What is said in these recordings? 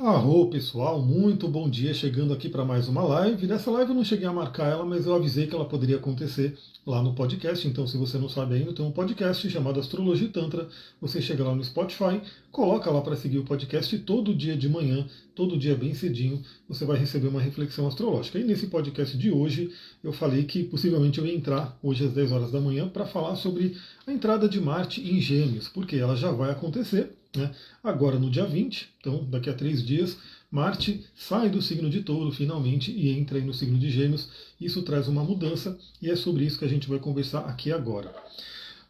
Arro, pessoal, muito bom dia, chegando aqui para mais uma live. Nessa live eu não cheguei a marcar ela, mas eu avisei que ela poderia acontecer lá no podcast. Então, se você não sabe ainda, tem um podcast chamado Astrologia e Tantra. Você chega lá no Spotify, coloca lá para seguir o podcast todo dia de manhã, todo dia bem cedinho, você vai receber uma reflexão astrológica. E nesse podcast de hoje, eu falei que possivelmente eu ia entrar hoje às 10 horas da manhã para falar sobre a entrada de Marte em Gêmeos, porque ela já vai acontecer, né? Agora no dia 20, então daqui a 3 dias, Marte sai do signo de Touro finalmente e entra aí no signo de Gêmeos. Isso traz uma mudança e é sobre isso que a gente vai conversar aqui agora.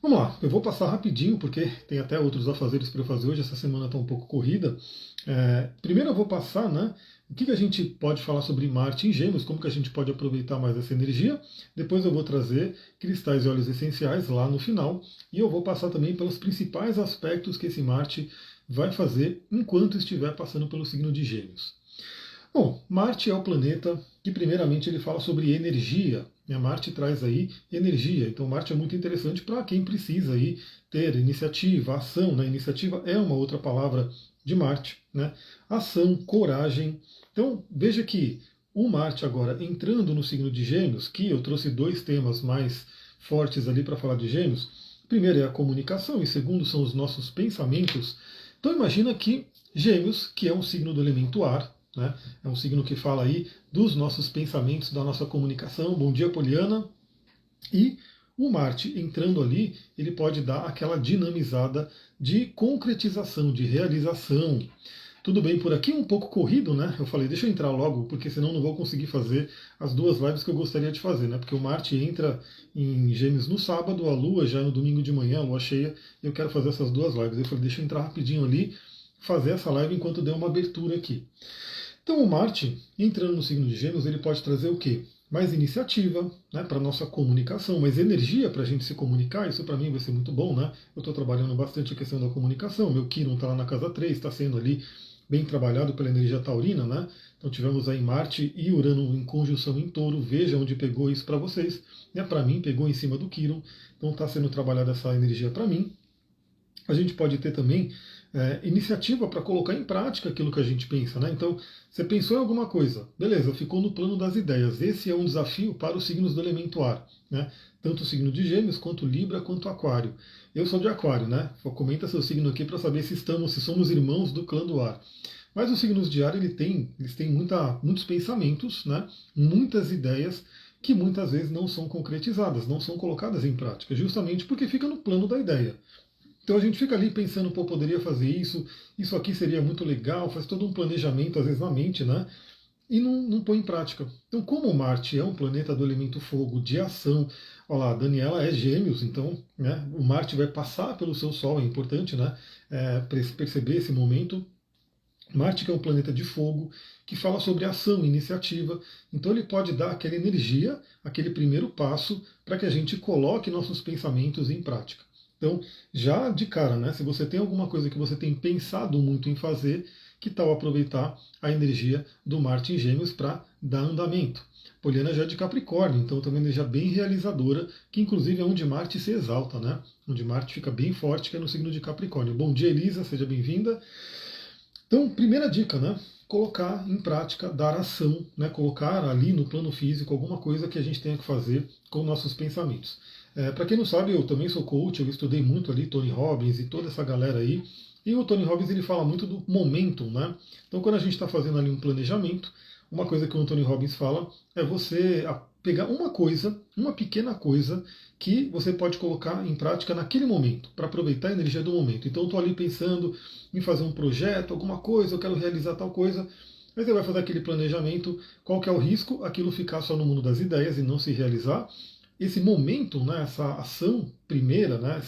Vamos lá, eu vou passar rapidinho porque tem até outros afazeres para eu fazer hoje, essa semana está um pouco corrida. Primeiro eu vou passar, né, o que a gente pode falar sobre Marte em Gêmeos, como que a gente pode aproveitar mais essa energia. Depois eu vou trazer cristais e óleos essenciais lá no final. E eu vou passar também pelos principais aspectos que esse Marte vai fazer enquanto estiver passando pelo signo de Gêmeos. Bom, Marte é o planeta que primeiramente ele fala sobre energia. Marte traz aí energia, então Marte é muito interessante para quem precisa aí ter iniciativa, ação, né? Iniciativa é uma outra palavra de Marte, né? Ação, coragem. Então veja que o Marte agora entrando no signo de Gêmeos, que eu trouxe dois temas mais fortes ali para falar de Gêmeos. Primeiro é a comunicação e segundo são os nossos pensamentos. Então imagina que Gêmeos, que é um signo do elemento ar, né? É um signo que fala aí dos nossos pensamentos, da nossa comunicação. Bom dia, Poliana. E o Marte entrando ali, ele pode dar aquela dinamizada de concretização, de realização. Tudo bem, por aqui um pouco corrido, né? Eu falei, deixa eu entrar logo, porque senão não vou conseguir fazer as duas lives que eu gostaria de fazer, né? Porque o Marte entra em Gêmeos no sábado, a Lua já no domingo de manhã, a Lua cheia, e eu quero fazer essas duas lives. Eu falei, deixa eu entrar rapidinho ali, fazer essa live enquanto der uma abertura aqui. Então o Marte, entrando no signo de Gêmeos, ele pode trazer o quê? Mais iniciativa, né, para a nossa comunicação, mais energia para a gente se comunicar, isso para mim vai ser muito bom, né? Eu estou trabalhando bastante a questão da comunicação, meu Quirón está lá na casa 3, está sendo ali bem trabalhado pela energia taurina, né? Então tivemos aí Marte e Urano em conjunção em Touro, veja onde pegou isso para vocês, né? Para mim pegou em cima do Quirón, então está sendo trabalhada essa energia para mim. A gente pode ter também iniciativa para colocar em prática aquilo que a gente pensa, né? Então, você pensou em alguma coisa, beleza, ficou no plano das ideias. Esse é um desafio para os signos do elemento ar, né? Tanto o signo de Gêmeos, quanto Libra, quanto Aquário. Eu sou de Aquário, né? Comenta seu signo aqui para saber se somos irmãos do clã do ar. Mas os signos de ar, eles têm muitos pensamentos, né? Muitas ideias que muitas vezes não são concretizadas, não são colocadas em prática, justamente porque fica no plano da ideia. Então a gente fica ali pensando, pô, poderia fazer isso aqui seria muito legal, faz todo um planejamento, às vezes na mente, né? E não põe em prática. Então, como Marte é um planeta do elemento fogo, de ação, olha lá, a Daniela é Gêmeos, então né, o Marte vai passar pelo seu Sol, é importante, né? Perceber esse momento. Marte que é um planeta de fogo, que fala sobre ação, iniciativa, então ele pode dar aquela energia, aquele primeiro passo, para que a gente coloque nossos pensamentos em prática. Então, já de cara, né, se você tem alguma coisa que você tem pensado muito em fazer, que tal aproveitar a energia do Marte em Gêmeos para dar andamento? Poliana já é de Capricórnio, então também é uma energia bem realizadora, que inclusive é onde Marte se exalta, né? Onde Marte fica bem forte, que é no signo de Capricórnio. Bom dia, Elisa, seja bem-vinda. Então, primeira dica, né? Colocar em prática, dar ação, né? Colocar ali no plano físico alguma coisa que a gente tenha que fazer com nossos pensamentos. Para quem não sabe, eu também sou coach, eu estudei muito ali Tony Robbins e toda essa galera aí. E o Tony Robbins ele fala muito do momentum, né? Então quando a gente está fazendo ali um planejamento, uma coisa que o Tony Robbins fala é você pegar uma coisa, uma pequena coisa, que você pode colocar em prática naquele momento, para aproveitar a energia do momento. Então eu estou ali pensando em fazer um projeto, alguma coisa, eu quero realizar tal coisa. Aí você vai fazer aquele planejamento, qual que é o risco? Aquilo ficar só no mundo das ideias e não se realizar. Esse momento, né, essa ação primeira, né,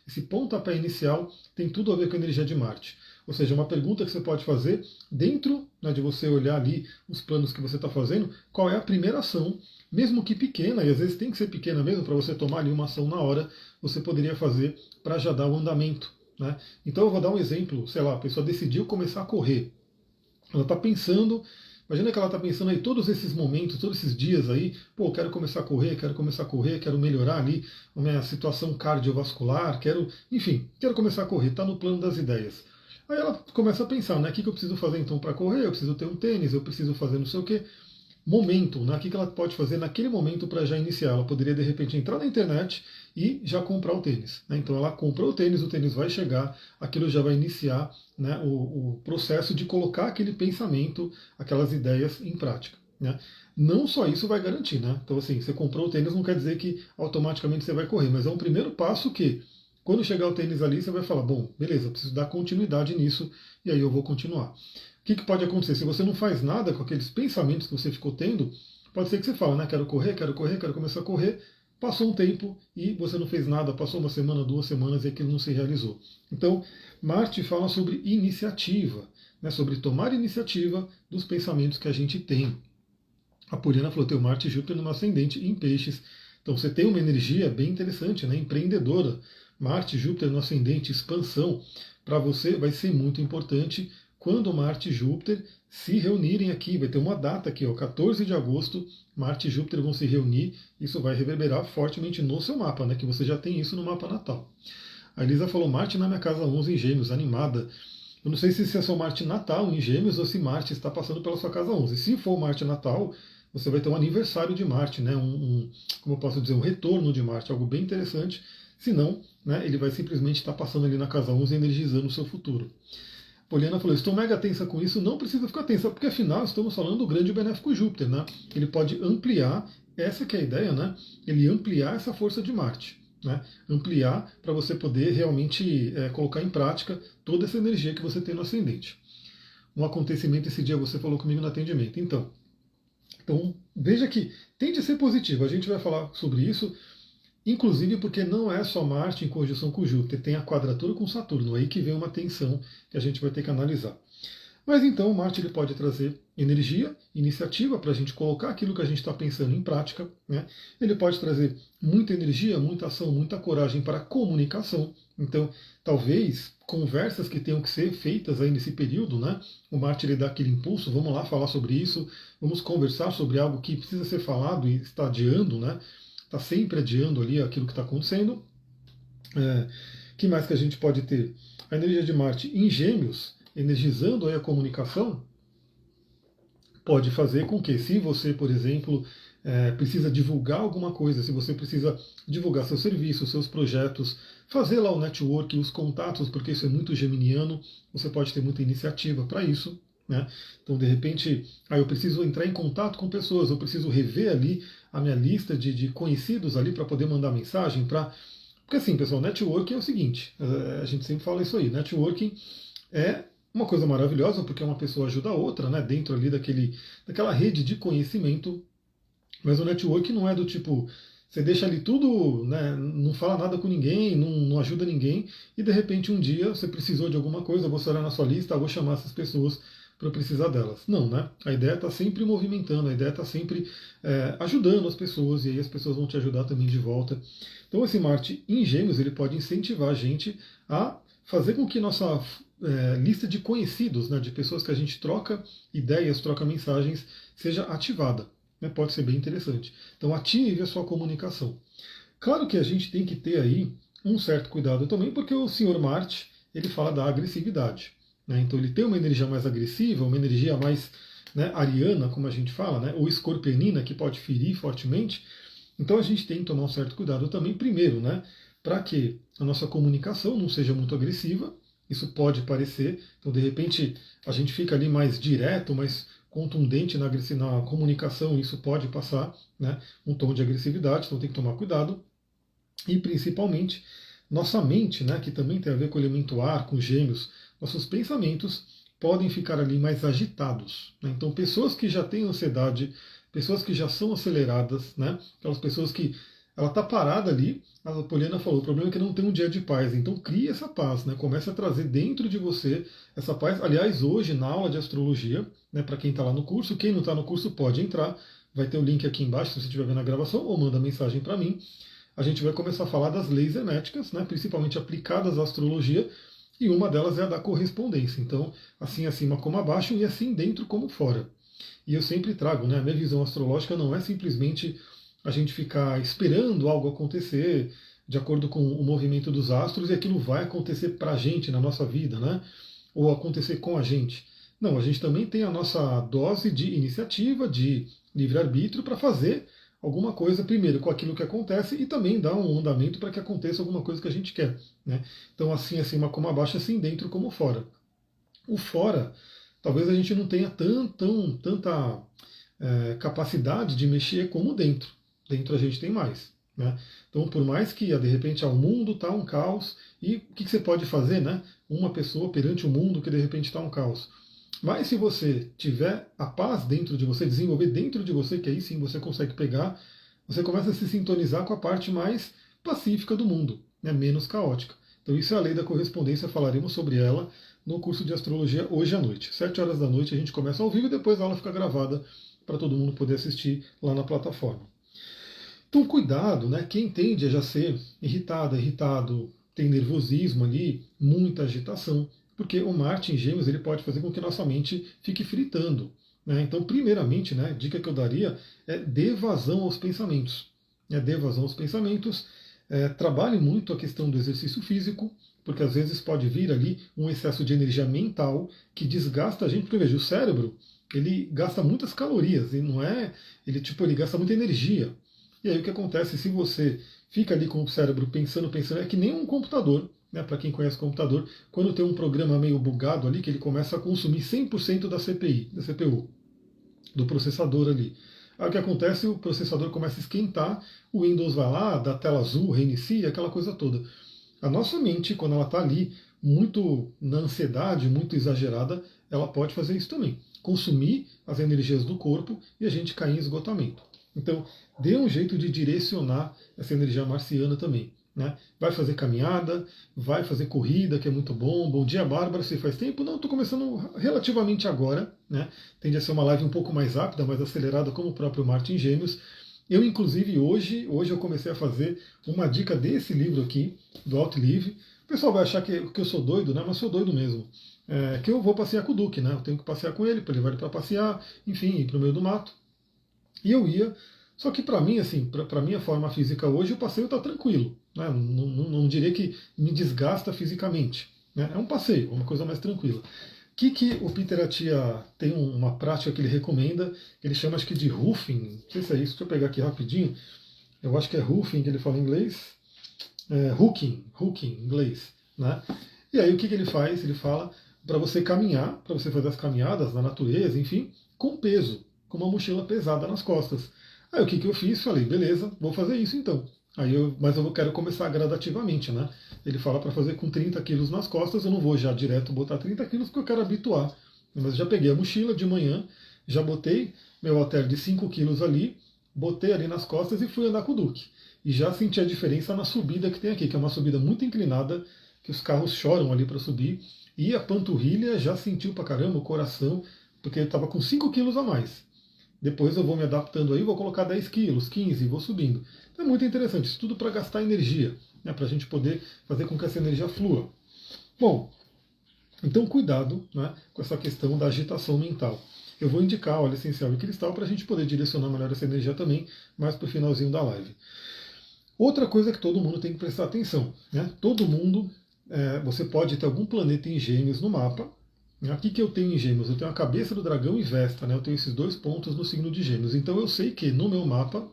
esse pontapé inicial, tem tudo a ver com a energia de Marte. Ou seja, uma pergunta que você pode fazer dentro, né, de você olhar ali os planos que você está fazendo, qual é a primeira ação, mesmo que pequena, e às vezes tem que ser pequena mesmo para você tomar ali uma ação na hora, você poderia fazer para já dar o andamento. Né? Então eu vou dar um exemplo, sei lá, a pessoa decidiu começar a correr. Ela está pensando, imagina que ela está pensando aí todos esses momentos, todos esses dias aí, pô, quero começar a correr, quero melhorar ali a minha situação cardiovascular, enfim, quero começar a correr, está no plano das ideias. Aí ela começa a pensar, né? O que eu preciso fazer então para correr? Eu preciso ter um tênis, eu preciso fazer não sei o quê. Momento, né? O que ela pode fazer naquele momento para já iniciar? Ela poderia de repente entrar na internet e já comprar o tênis. Né? Então ela comprou o tênis vai chegar, aquilo já vai iniciar, né, o processo de colocar aquele pensamento, aquelas ideias em prática. Né? Não só isso vai garantir, né? Então assim, você comprou o tênis não quer dizer que automaticamente você vai correr, mas é um primeiro passo que quando chegar o tênis ali, você vai falar, bom, beleza, preciso dar continuidade nisso e aí eu vou continuar. O que pode acontecer? Se você não faz nada com aqueles pensamentos que você ficou tendo, pode ser que você fale, né? Quero correr, quero correr, quero começar a correr. Passou um tempo e você não fez nada, passou uma semana, 2 semanas e aquilo não se realizou. Então, Marte fala sobre iniciativa, né? Sobre tomar iniciativa dos pensamentos que a gente tem. A Poliana falou, tem o Marte e Júpiter no ascendente em peixes. Então você tem uma energia bem interessante, né? Empreendedora. Marte, Júpiter no ascendente, expansão, para você vai ser muito importante quando Marte e Júpiter se reunirem aqui. Vai ter uma data aqui, ó, 14 de agosto, Marte e Júpiter vão se reunir. Isso vai reverberar fortemente no seu mapa, né? Que você já tem isso no mapa natal. A Elisa falou, Marte na minha casa 11 em Gêmeos, animada. Eu não sei se é só Marte natal em Gêmeos ou se Marte está passando pela sua casa 11. Se for Marte natal, você vai ter um aniversário de Marte, né? Como eu posso dizer, um retorno de Marte, algo bem interessante. Se não, né, ele vai simplesmente estar passando ali na casa 11 energizando o seu futuro. Poliana falou, estou mega tensa com isso, não precisa ficar tensa, porque afinal estamos falando do grande benéfico Júpiter, né? Ele pode ampliar, essa que é a ideia, né? Ele ampliar essa força de Marte. Né? Ampliar para você poder realmente colocar em prática toda essa energia que você tem no ascendente. Um acontecimento esse dia você falou comigo no atendimento. Então veja que tende a ser positivo. A gente vai falar sobre isso, inclusive porque não é só Marte em conjunção com Júpiter, tem a quadratura com Saturno, aí que vem uma tensão que a gente vai ter que analisar. Mas então o Marte ele pode trazer energia, iniciativa para a gente colocar aquilo que a gente está pensando em prática. Né? Ele pode trazer muita energia, muita ação, muita coragem para a comunicação. Então, talvez conversas que tenham que ser feitas aí nesse período, né? O Marte ele dá aquele impulso, vamos lá falar sobre isso, vamos conversar sobre algo que precisa ser falado e está adiando, né? Está sempre adiando ali aquilo que está acontecendo. Que mais que a gente pode ter? A energia de Marte em Gêmeos, energizando aí a comunicação, pode fazer com que, se você, por exemplo, precisa divulgar alguma coisa, se você precisa divulgar seu serviço, seus projetos, fazer lá o network, os contatos, porque isso é muito geminiano, você pode ter muita iniciativa para isso. Né? Então, de repente, eu preciso entrar em contato com pessoas, eu preciso rever ali a minha lista de conhecidos ali para poder mandar mensagem, porque assim, pessoal, networking é o seguinte, a gente sempre fala isso aí, networking é uma coisa maravilhosa, porque uma pessoa ajuda a outra, né, dentro ali daquela rede de conhecimento, mas o networking não é do tipo, você deixa ali tudo, né, não fala nada com ninguém, não ajuda ninguém, e de repente um dia você precisou de alguma coisa, vou olhar na sua lista, vou chamar essas pessoas para precisar delas. Não, né? A ideia está sempre movimentando, a ideia está sempre ajudando as pessoas, e aí as pessoas vão te ajudar também de volta. Então esse Marte em Gêmeos, ele pode incentivar a gente a fazer com que nossa lista de conhecidos, né, de pessoas que a gente troca ideias, troca mensagens, seja ativada. Né? Pode ser bem interessante. Então ative a sua comunicação. Claro que a gente tem que ter aí um certo cuidado também, porque o senhor Marte, ele fala da agressividade. Né? Então ele tem uma energia mais agressiva, uma energia mais, né, ariana, como a gente fala, né, ou escorpionina, que pode ferir fortemente. Então a gente tem que tomar um certo cuidado também, primeiro, né, para que a nossa comunicação não seja muito agressiva. Isso pode parecer, então de repente a gente fica ali mais direto, mais contundente na comunicação, isso pode passar, né, um tom de agressividade, então tem que tomar cuidado. E principalmente nossa mente, né, que também tem a ver com o elemento ar, com gêmeos, nossos pensamentos podem ficar ali mais agitados. Né? Então pessoas que já têm ansiedade, pessoas que já são aceleradas, né, aquelas pessoas que ela está parada ali, a Poliana falou, o problema é que não tem um dia de paz, então crie essa paz, né? Comece a trazer dentro de você essa paz. Aliás, hoje na aula de astrologia, né, para quem está lá no curso, quem não está no curso pode entrar, vai ter o link aqui embaixo se você estiver vendo a gravação, ou manda mensagem para mim. A gente vai começar a falar das leis herméticas, né, principalmente aplicadas à astrologia, e uma delas é a da correspondência. Então, assim acima como abaixo, e assim dentro como fora. E eu sempre trago, né, a minha visão astrológica não é simplesmente a gente ficar esperando algo acontecer de acordo com o movimento dos astros e aquilo vai acontecer para a gente na nossa vida, né? ou acontecer com a gente. Não, a gente também tem a nossa dose de iniciativa, de livre-arbítrio para fazer alguma coisa primeiro com aquilo que acontece e também dar um andamento para que aconteça alguma coisa que a gente quer. Né? Então, assim acima como abaixo, assim dentro como fora. O fora, talvez a gente não tenha tanta capacidade de mexer como dentro. Dentro a gente tem mais. Né? Então, por mais que de repente o mundo está um caos, e o que você pode fazer, né? Uma pessoa perante o mundo que de repente está um caos. Mas se você tiver a paz dentro de você, desenvolver dentro de você, que aí sim você consegue pegar, você começa a se sintonizar com a parte mais pacífica do mundo, né? Menos caótica. Então isso é a lei da correspondência, falaremos sobre ela no curso de astrologia hoje à noite. 7 horas da noite a gente começa ao vivo e depois a aula fica gravada para todo mundo poder assistir lá na plataforma. Então cuidado, né? Quem tende a já ser irritado, tem nervosismo ali, muita agitação, porque o Marte em Gêmeos ele pode fazer com que nossa mente fique fritando. Né? Então, primeiramente, né, a dica que eu daria é dê vazão aos pensamentos. Dê vazão aos pensamentos, trabalhe muito a questão do exercício físico, porque às vezes pode vir ali um excesso de energia mental que desgasta a gente, porque veja, o cérebro ele gasta muitas calorias, e não é, ele gasta muita energia. E aí o que acontece se você fica ali com o cérebro pensando, é que nem um computador, né, para quem conhece computador, quando tem um programa meio bugado ali, que ele começa a consumir 100% da CPI, da CPU, do processador ali. Aí o que acontece, o processador começa a esquentar, o Windows vai lá, dá tela azul, reinicia, aquela coisa toda. A nossa mente, quando ela está ali muito na ansiedade, muito exagerada, ela pode fazer isso também. Consumir as energias do corpo e a gente cair em esgotamento. Então, dê um jeito de direcionar essa energia marciana também. Né? Vai fazer caminhada, vai fazer corrida, que é muito bom. Bom dia, Bárbara, você faz tempo? Não, estou começando relativamente agora. Né? Tende a ser uma live um pouco mais rápida, mais acelerada, como o próprio Marte em Gêmeos. Eu, inclusive, hoje eu comecei a fazer uma dica desse livro aqui, do Outlive. O pessoal vai achar que eu sou doido, né? Mas sou doido mesmo. Que eu vou passear com o Duque, né? Eu tenho que passear com ele, para levar ele para passear, enfim, ir para o meio do mato. E eu ia, só que para mim, assim, para minha forma física hoje, o passeio está tranquilo. Né? Não diria que me desgasta fisicamente. Né? É um passeio, uma coisa mais tranquila. O que o Peter Attia tem uma prática que ele recomenda, que ele chama acho que de roofing, não sei se é isso, deixa eu pegar aqui rapidinho, eu acho que é roofing que ele fala em inglês, hooking em inglês. Né? E aí o que ele faz? Ele fala para você caminhar, para você fazer as caminhadas na natureza, enfim, com peso, com uma mochila pesada nas costas. Aí o que eu fiz? Falei, beleza, vou fazer isso então. Mas eu quero começar gradativamente, né? Ele fala para fazer com 30 quilos nas costas, eu não vou já direto botar 30 quilos porque eu quero habituar. Mas já peguei a mochila de manhã, já botei meu halter de 5 quilos ali, botei ali nas costas e fui andar com o Duque. E já senti a diferença na subida que tem aqui, que é uma subida muito inclinada, que os carros choram ali para subir. E a panturrilha já sentiu pra caramba, o coração, porque eu estava com 5 quilos a mais. Depois eu vou me adaptando aí, vou colocar 10 quilos, 15, vou subindo. Então é muito interessante, isso tudo para gastar energia, né, para a gente poder fazer com que essa energia flua. Bom, então cuidado, né, com essa questão da agitação mental. Eu vou indicar óleo essencial e cristal para a gente poder direcionar melhor essa energia também, mais para o finalzinho da live. Outra coisa que todo mundo tem que prestar atenção, né? Todo mundo, você pode ter algum planeta em Gêmeos no mapa. Aqui que eu tenho em Gêmeos, eu tenho a cabeça do dragão e Vesta, né? Eu tenho esses 2 pontos no signo de Gêmeos. Então eu sei que no meu mapa,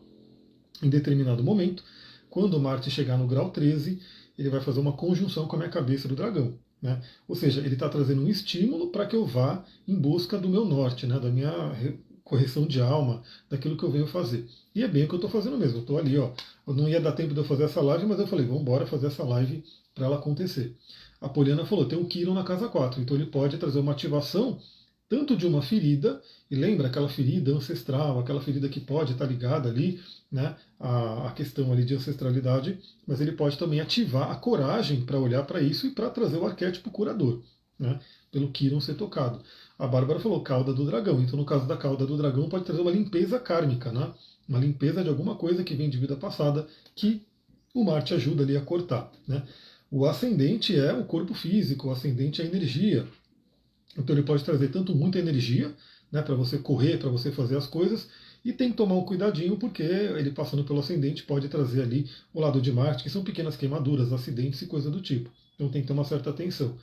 em determinado momento, quando Marte chegar no grau 13, ele vai fazer uma conjunção com a minha cabeça do dragão. Né? Ou seja, ele está trazendo um estímulo para que eu vá em busca do meu norte, né? Da minha correção de alma, daquilo que eu venho fazer. E é bem o que eu estou fazendo mesmo. Eu estou ali, ó. Eu não ia dar tempo de eu fazer essa live, mas eu falei, vamos embora fazer essa live para ela acontecer. A Poliana falou, tem um Quiron na casa 4, então ele pode trazer uma ativação tanto de uma ferida, e lembra aquela ferida ancestral, aquela ferida que pode estar ligada ali, né, a questão ali de ancestralidade, mas ele pode também ativar a coragem para olhar para isso e para trazer o arquétipo curador, né, pelo Quiron ser tocado. A Bárbara falou cauda do dragão, então no caso da cauda do dragão pode trazer uma limpeza kármica, né, uma limpeza de alguma coisa que vem de vida passada que o Marte ajuda ali a cortar, né. O ascendente é o corpo físico, o ascendente é a energia. Então ele pode trazer tanto muita energia, né, para você correr, para você fazer as coisas, e tem que tomar um cuidadinho, porque ele passando pelo ascendente pode trazer ali o lado de Marte, que são pequenas queimaduras, acidentes e coisa do tipo. Então tem que ter uma certa atenção.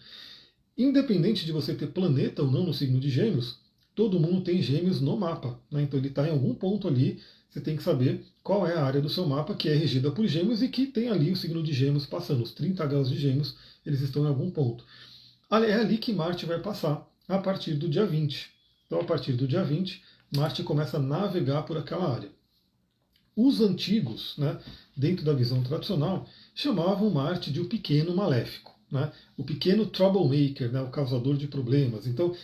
independente de você ter planeta ou não no signo de Gêmeos, todo mundo tem Gêmeos no mapa, né? Então ele está em algum ponto ali, você tem que saber qual é a área do seu mapa que é regida por Gêmeos e que tem ali o signo de Gêmeos passando, os 30 graus de Gêmeos, eles estão em algum ponto. É ali que Marte vai passar, a partir do dia 20. Então, a partir do dia 20, Marte começa a navegar por aquela área. Os antigos, né, dentro da visão tradicional, chamavam Marte de o pequeno maléfico, né, o pequeno troublemaker, né, o causador de problemas. Então,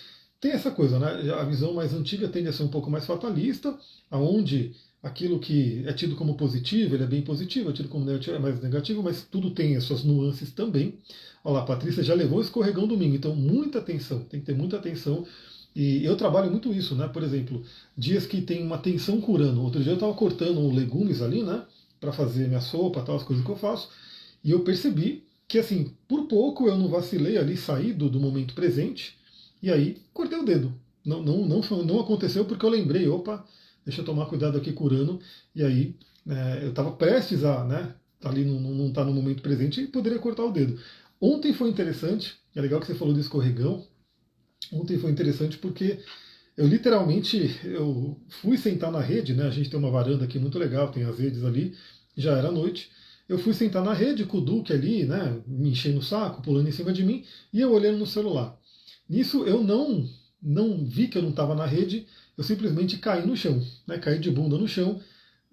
tem essa coisa, né, a visão mais antiga tende a ser um pouco mais fatalista, aonde aquilo que é tido como positivo, ele é bem positivo, é tido como negativo, é mais negativo, mas tudo tem as suas nuances também. Olha lá, a Patrícia já levou o escorregão domingo, então muita atenção, tem que ter muita atenção. E eu trabalho muito isso, né? Por exemplo, dias que tem uma tensão curando. Outro dia eu estava cortando legumes ali, né? Para fazer minha sopa, tal, as coisas que eu faço. E eu percebi que, assim, por pouco eu não vacilei ali, saí do momento presente. E aí cortei o dedo. Não aconteceu porque eu lembrei, opa, deixa eu tomar cuidado aqui curando. E aí eu estava prestes a, né? Ali não tá no momento presente e poderia cortar o dedo. Ontem foi interessante, é legal que você falou do escorregão. Ontem foi interessante porque eu fui sentar na rede, né? A gente tem uma varanda aqui muito legal, tem as redes ali, já era noite. Eu fui sentar na rede com o Duque ali, né? Me enchendo o saco, pulando em cima de mim, e eu olhando no celular. Nisso eu não vi que eu não estava na rede, eu simplesmente caí no chão, né? Caí de bunda no chão,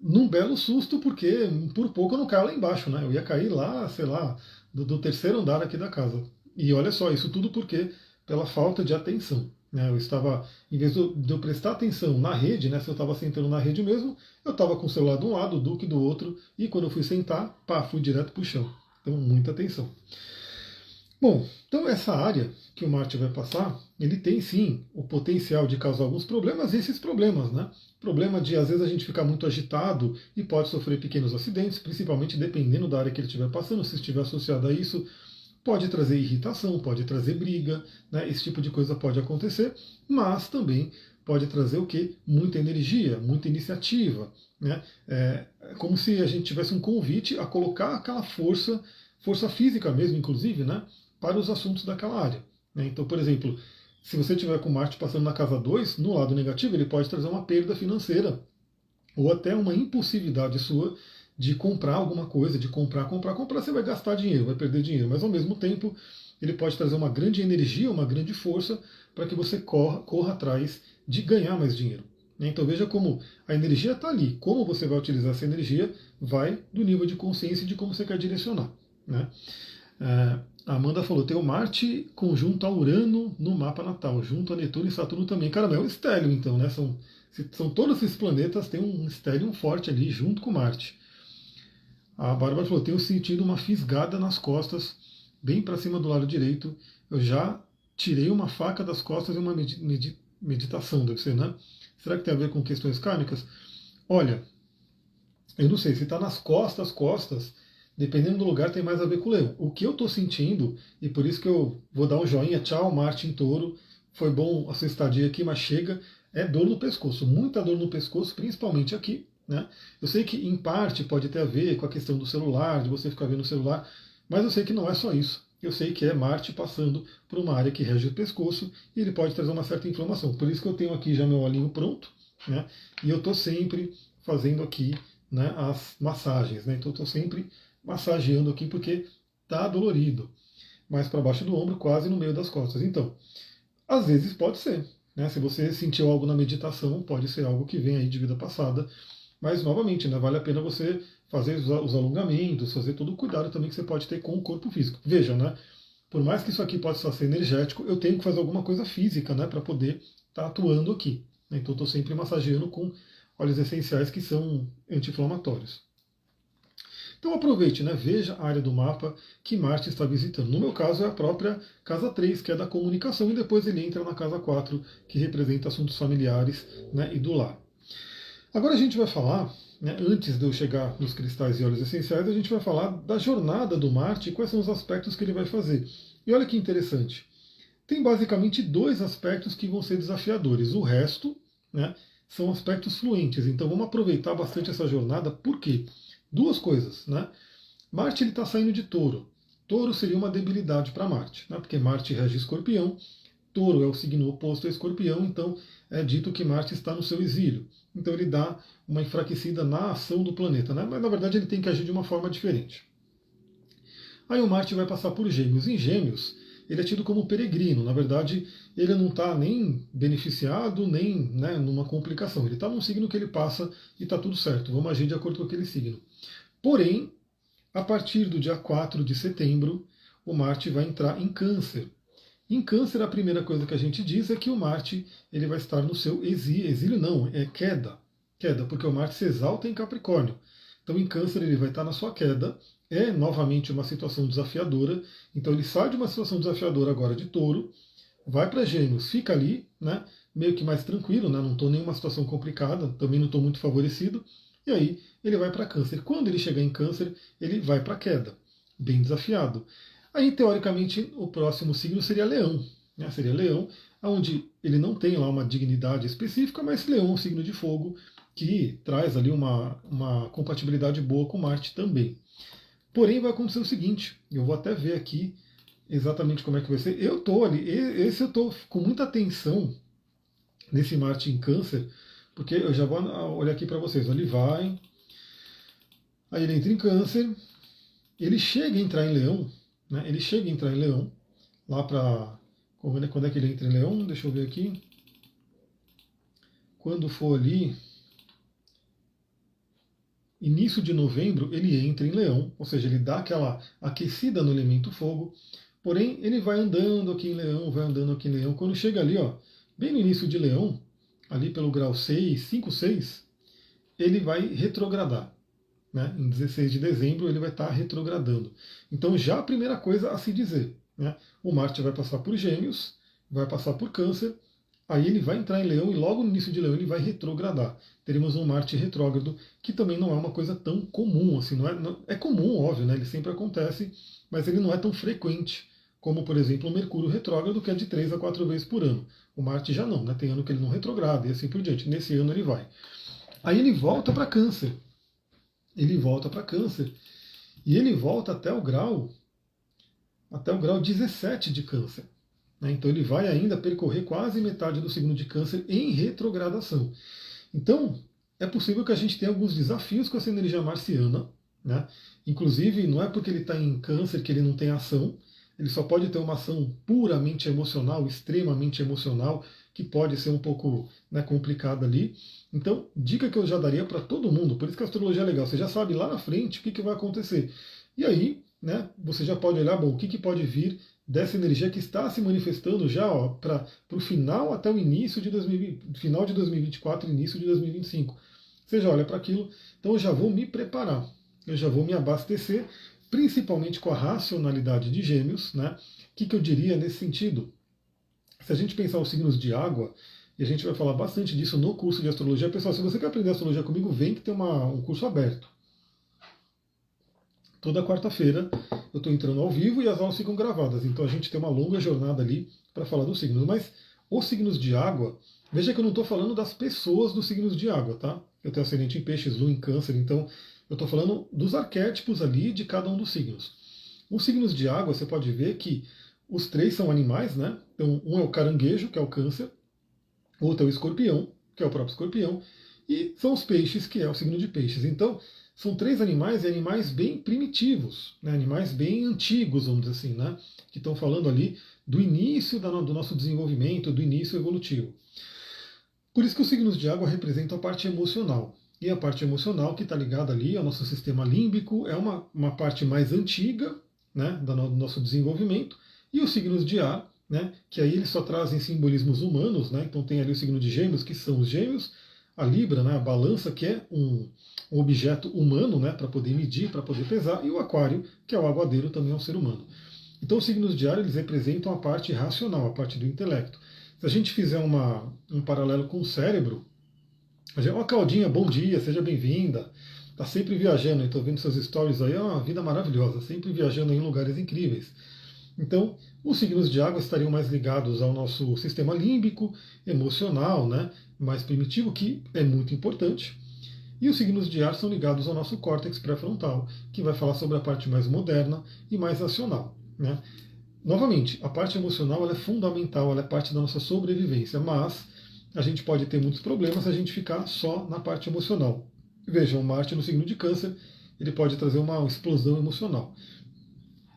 num belo susto, porque por pouco eu não caio lá embaixo, né? Eu ia cair lá, sei lá, do terceiro andar aqui da casa. E olha só, isso tudo porque pela falta de atenção. Né? Eu estava, em vez de eu prestar atenção na rede, né, se eu estava sentando na rede mesmo, eu estava com o celular de um lado, o Duque do outro, e quando eu fui sentar, pá, fui direto para o chão. Então, muita atenção. Bom, então essa área que o Marte vai passar, ele tem sim o potencial de causar alguns problemas, e esses problemas, né? Problema de às vezes a gente ficar muito agitado e pode sofrer pequenos acidentes, principalmente dependendo da área que ele estiver passando, se estiver associado a isso, pode trazer irritação, pode trazer briga, né? Esse tipo de coisa pode acontecer, mas também pode trazer o quê? Muita energia, muita iniciativa. Né? É como se a gente tivesse um convite a colocar aquela força física mesmo, inclusive, né? Para os assuntos daquela área. Né? Então, por exemplo, se você tiver com Marte passando na casa 2, no lado negativo, ele pode trazer uma perda financeira, ou até uma impulsividade sua de comprar alguma coisa, de comprar, você vai gastar dinheiro, vai perder dinheiro, mas ao mesmo tempo ele pode trazer uma grande energia, uma grande força para que você corra atrás de ganhar mais dinheiro. Então veja como a energia está ali, como você vai utilizar essa energia vai do nível de consciência e de como você quer direcionar. Né? A Amanda falou, tem o Marte conjunto a Urano no mapa natal, junto a Netuno e Saturno também. Caramba, é um estélio então, né? São todos esses planetas, tem um estélio forte ali junto com Marte. A Bárbara falou, tenho sentido uma fisgada nas costas, bem para cima do lado direito. Eu já tirei uma faca das costas e uma meditação, deve ser, né? Será que tem a ver com questões kármicas? Olha, eu não sei, se está nas costas, dependendo do lugar, tem mais a ver com o leão. O que eu estou sentindo, e por isso que eu vou dar um joinha, tchau, Marte em Touro, foi bom a sua estadia aqui, mas chega, é dor no pescoço, muita dor no pescoço, principalmente aqui. Né? Eu sei que em parte pode ter a ver com a questão do celular, de você ficar vendo o celular, mas eu sei que não é só isso. Eu sei que é Marte passando por uma área que rege o pescoço e ele pode trazer uma certa inflamação. Por isso que eu tenho aqui já meu olhinho pronto, né? E eu estou sempre fazendo aqui, né, as massagens. Né? Então eu estou sempre massageando aqui porque está dolorido. Mais para baixo do ombro, quase no meio das costas. Então, às vezes pode ser. Né? Se você sentiu algo na meditação, pode ser algo que vem aí de vida passada. Mas, novamente, né, vale a pena você fazer os alongamentos, fazer todo o cuidado também que você pode ter com o corpo físico. Vejam, né? Por mais que isso aqui possa ser energético, eu tenho que fazer alguma coisa física, né, para poder estar atuando aqui. Então, estou sempre massageando com óleos essenciais que são anti-inflamatórios. Então aproveite, né? Veja a área do mapa que Marte está visitando. No meu caso é a própria casa 3, que é da comunicação, e depois ele entra na casa 4, que representa assuntos familiares, né, e do lar. Agora a gente vai falar, né, antes de eu chegar nos cristais e óleos essenciais, a gente vai falar da jornada do Marte e quais são os aspectos que ele vai fazer. E olha que interessante. Tem basicamente 2 aspectos que vão ser desafiadores. O resto, né, são aspectos fluentes. Então vamos aproveitar bastante essa jornada. Por quê? 2 coisas. Né? Marte está saindo de Touro. Touro seria uma debilidade para Marte, né? Porque Marte rege Escorpião, Touro é o signo oposto a Escorpião, então é dito que Marte está no seu exílio. Então ele dá uma enfraquecida na ação do planeta, né? Mas na verdade ele tem que agir de uma forma diferente. Aí o Marte vai passar por Gêmeos. Em Gêmeos, ele é tido como peregrino. Na verdade, ele não está nem beneficiado, nem, né, numa complicação. Ele está num signo que ele passa e está tudo certo. Vamos agir de acordo com aquele signo. Porém, a partir do dia 4 de setembro, o Marte vai entrar em Câncer. Em Câncer, a primeira coisa que a gente diz é que o Marte ele vai estar no seu exílio. Exílio não, é queda. Queda, porque o Marte se exalta em Capricórnio. Então, em Câncer, ele vai estar na sua queda. É novamente uma situação desafiadora. Então, ele sai de uma situação desafiadora agora de Touro, vai para Gêmeos, fica ali, né, meio que mais tranquilo, né, não estou em nenhuma situação complicada, também não estou muito favorecido. E aí, ele vai para Câncer. Quando ele chegar em Câncer, ele vai para queda, bem desafiado. Aí, teoricamente, o próximo signo seria Leão. Né? Seria Leão, onde ele não tem lá uma dignidade específica, mas Leão é um signo de fogo que traz ali uma compatibilidade boa com Marte também. Porém, vai acontecer o seguinte, eu vou até ver aqui exatamente como é que vai ser. Eu estou ali, esse eu estou com muita atenção nesse Marte em Câncer, porque eu já vou olhar aqui para vocês. Ele vai, aí ele entra em Câncer, ele chega a entrar em Leão, né? Ele chega a entrar em Leão, lá para... Quando é que ele entra em Leão? Deixa eu ver aqui. Quando for ali, início de novembro, ele entra em Leão, ou seja, ele dá aquela aquecida no elemento fogo, porém ele vai andando aqui em Leão, vai andando aqui em Leão. Quando chega ali, ó, bem no início de Leão, ali pelo grau 6, 5, 6, ele vai retrogradar. Né? Em 16 de dezembro ele vai estar retrogradando. Então já a primeira coisa a se dizer, né? O Marte vai passar por Gêmeos, vai passar por Câncer, aí ele vai entrar em Leão e logo no início de Leão ele vai retrogradar. Teremos um Marte retrógrado, que também não é uma coisa tão comum, assim, é comum, óbvio, né? Ele sempre acontece, mas ele não é tão frequente como, por exemplo, o Mercúrio retrógrado, que é de 3 a 4 vezes por ano. O Marte já não, né? Tem ano que ele não retrograda e assim por diante. Nesse ano ele vai. Aí ele volta para Câncer. Ele volta para Câncer e ele volta até o grau 17 de Câncer. Né? Então ele vai ainda percorrer quase metade do signo de Câncer em retrogradação. Então é possível que a gente tenha alguns desafios com essa energia marciana. Né? Inclusive, não é porque ele está em Câncer que ele não tem ação. Ele só pode ter uma ação puramente emocional, extremamente emocional, que pode ser um pouco, né, complicada ali. Então, dica que eu já daria para todo mundo, por isso que a astrologia é legal, você já sabe lá na frente o que vai acontecer. E aí, né, você já pode olhar, bom, o que pode vir dessa energia que está se manifestando já para o final até o início de 2020, final de 2024, início de 2025. Você já olha para aquilo, então eu já vou me preparar, eu já vou me abastecer, principalmente com a racionalidade de Gêmeos. Né? O que eu diria nesse sentido? Se a gente pensar os signos de água, e a gente vai falar bastante disso no curso de astrologia. Pessoal, se você quer aprender astrologia comigo, vem que tem um curso aberto. Toda quarta-feira eu estou entrando ao vivo e as aulas ficam gravadas. Então a gente tem uma longa jornada ali para falar dos signos. Mas os signos de água, veja que eu não estou falando das pessoas dos signos de água, tá? Eu tenho ascendente em peixes, lua em câncer, então eu estou falando dos arquétipos ali de cada um dos signos. Os signos de água, você pode ver que os três são animais, né? Então um é o caranguejo, que é o câncer, outro é o escorpião, que é o próprio escorpião, e são os peixes, que é o signo de peixes. Então, são três animais e animais bem primitivos, né? Animais bem antigos, vamos dizer assim, né? Que estão falando ali do início do nosso desenvolvimento, do início evolutivo. Por isso que os signos de água representam a parte emocional. E a parte emocional que está ligada ali ao nosso sistema límbico é uma parte mais antiga, né, do nosso desenvolvimento. E os signos de ar, né, que aí eles só trazem simbolismos humanos, né, então tem ali o signo de Gêmeos, que são os gêmeos, a Libra, né, a balança, que é um objeto humano, né, para poder medir, para poder pesar, e o Aquário, que é o aguadeiro, também é um ser humano. Então os signos de ar eles representam a parte racional, a parte do intelecto. Se a gente fizer um paralelo com o cérebro, ó, Claudinha, bom dia, seja bem-vinda. Está sempre viajando, estou vendo seus stories aí, é uma vida maravilhosa, sempre viajando em lugares incríveis. Então, os signos de água estariam mais ligados ao nosso sistema límbico, emocional, né, mais primitivo, que é muito importante. E os signos de ar são ligados ao nosso córtex pré-frontal, que vai falar sobre a parte mais moderna e mais racional, né? Novamente, a parte emocional ela é fundamental, ela é parte da nossa sobrevivência, mas a gente pode ter muitos problemas se a gente ficar só na parte emocional. Vejam, Marte no signo de Câncer, ele pode trazer uma explosão emocional.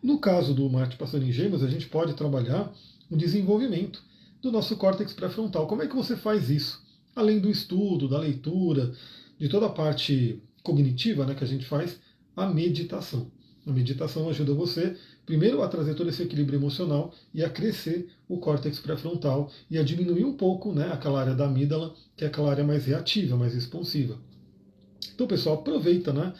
No caso do Marte passando em Gêmeos, a gente pode trabalhar o desenvolvimento do nosso córtex pré-frontal. Como é que você faz isso? Além do estudo, da leitura, de toda a parte cognitiva, né, que a gente faz, a meditação. A meditação ajuda você, primeiro, a trazer todo esse equilíbrio emocional e a crescer o córtex pré-frontal e a diminuir um pouco, né, aquela área da amígdala, que é aquela área mais reativa, mais responsiva. Então, pessoal, aproveita, né?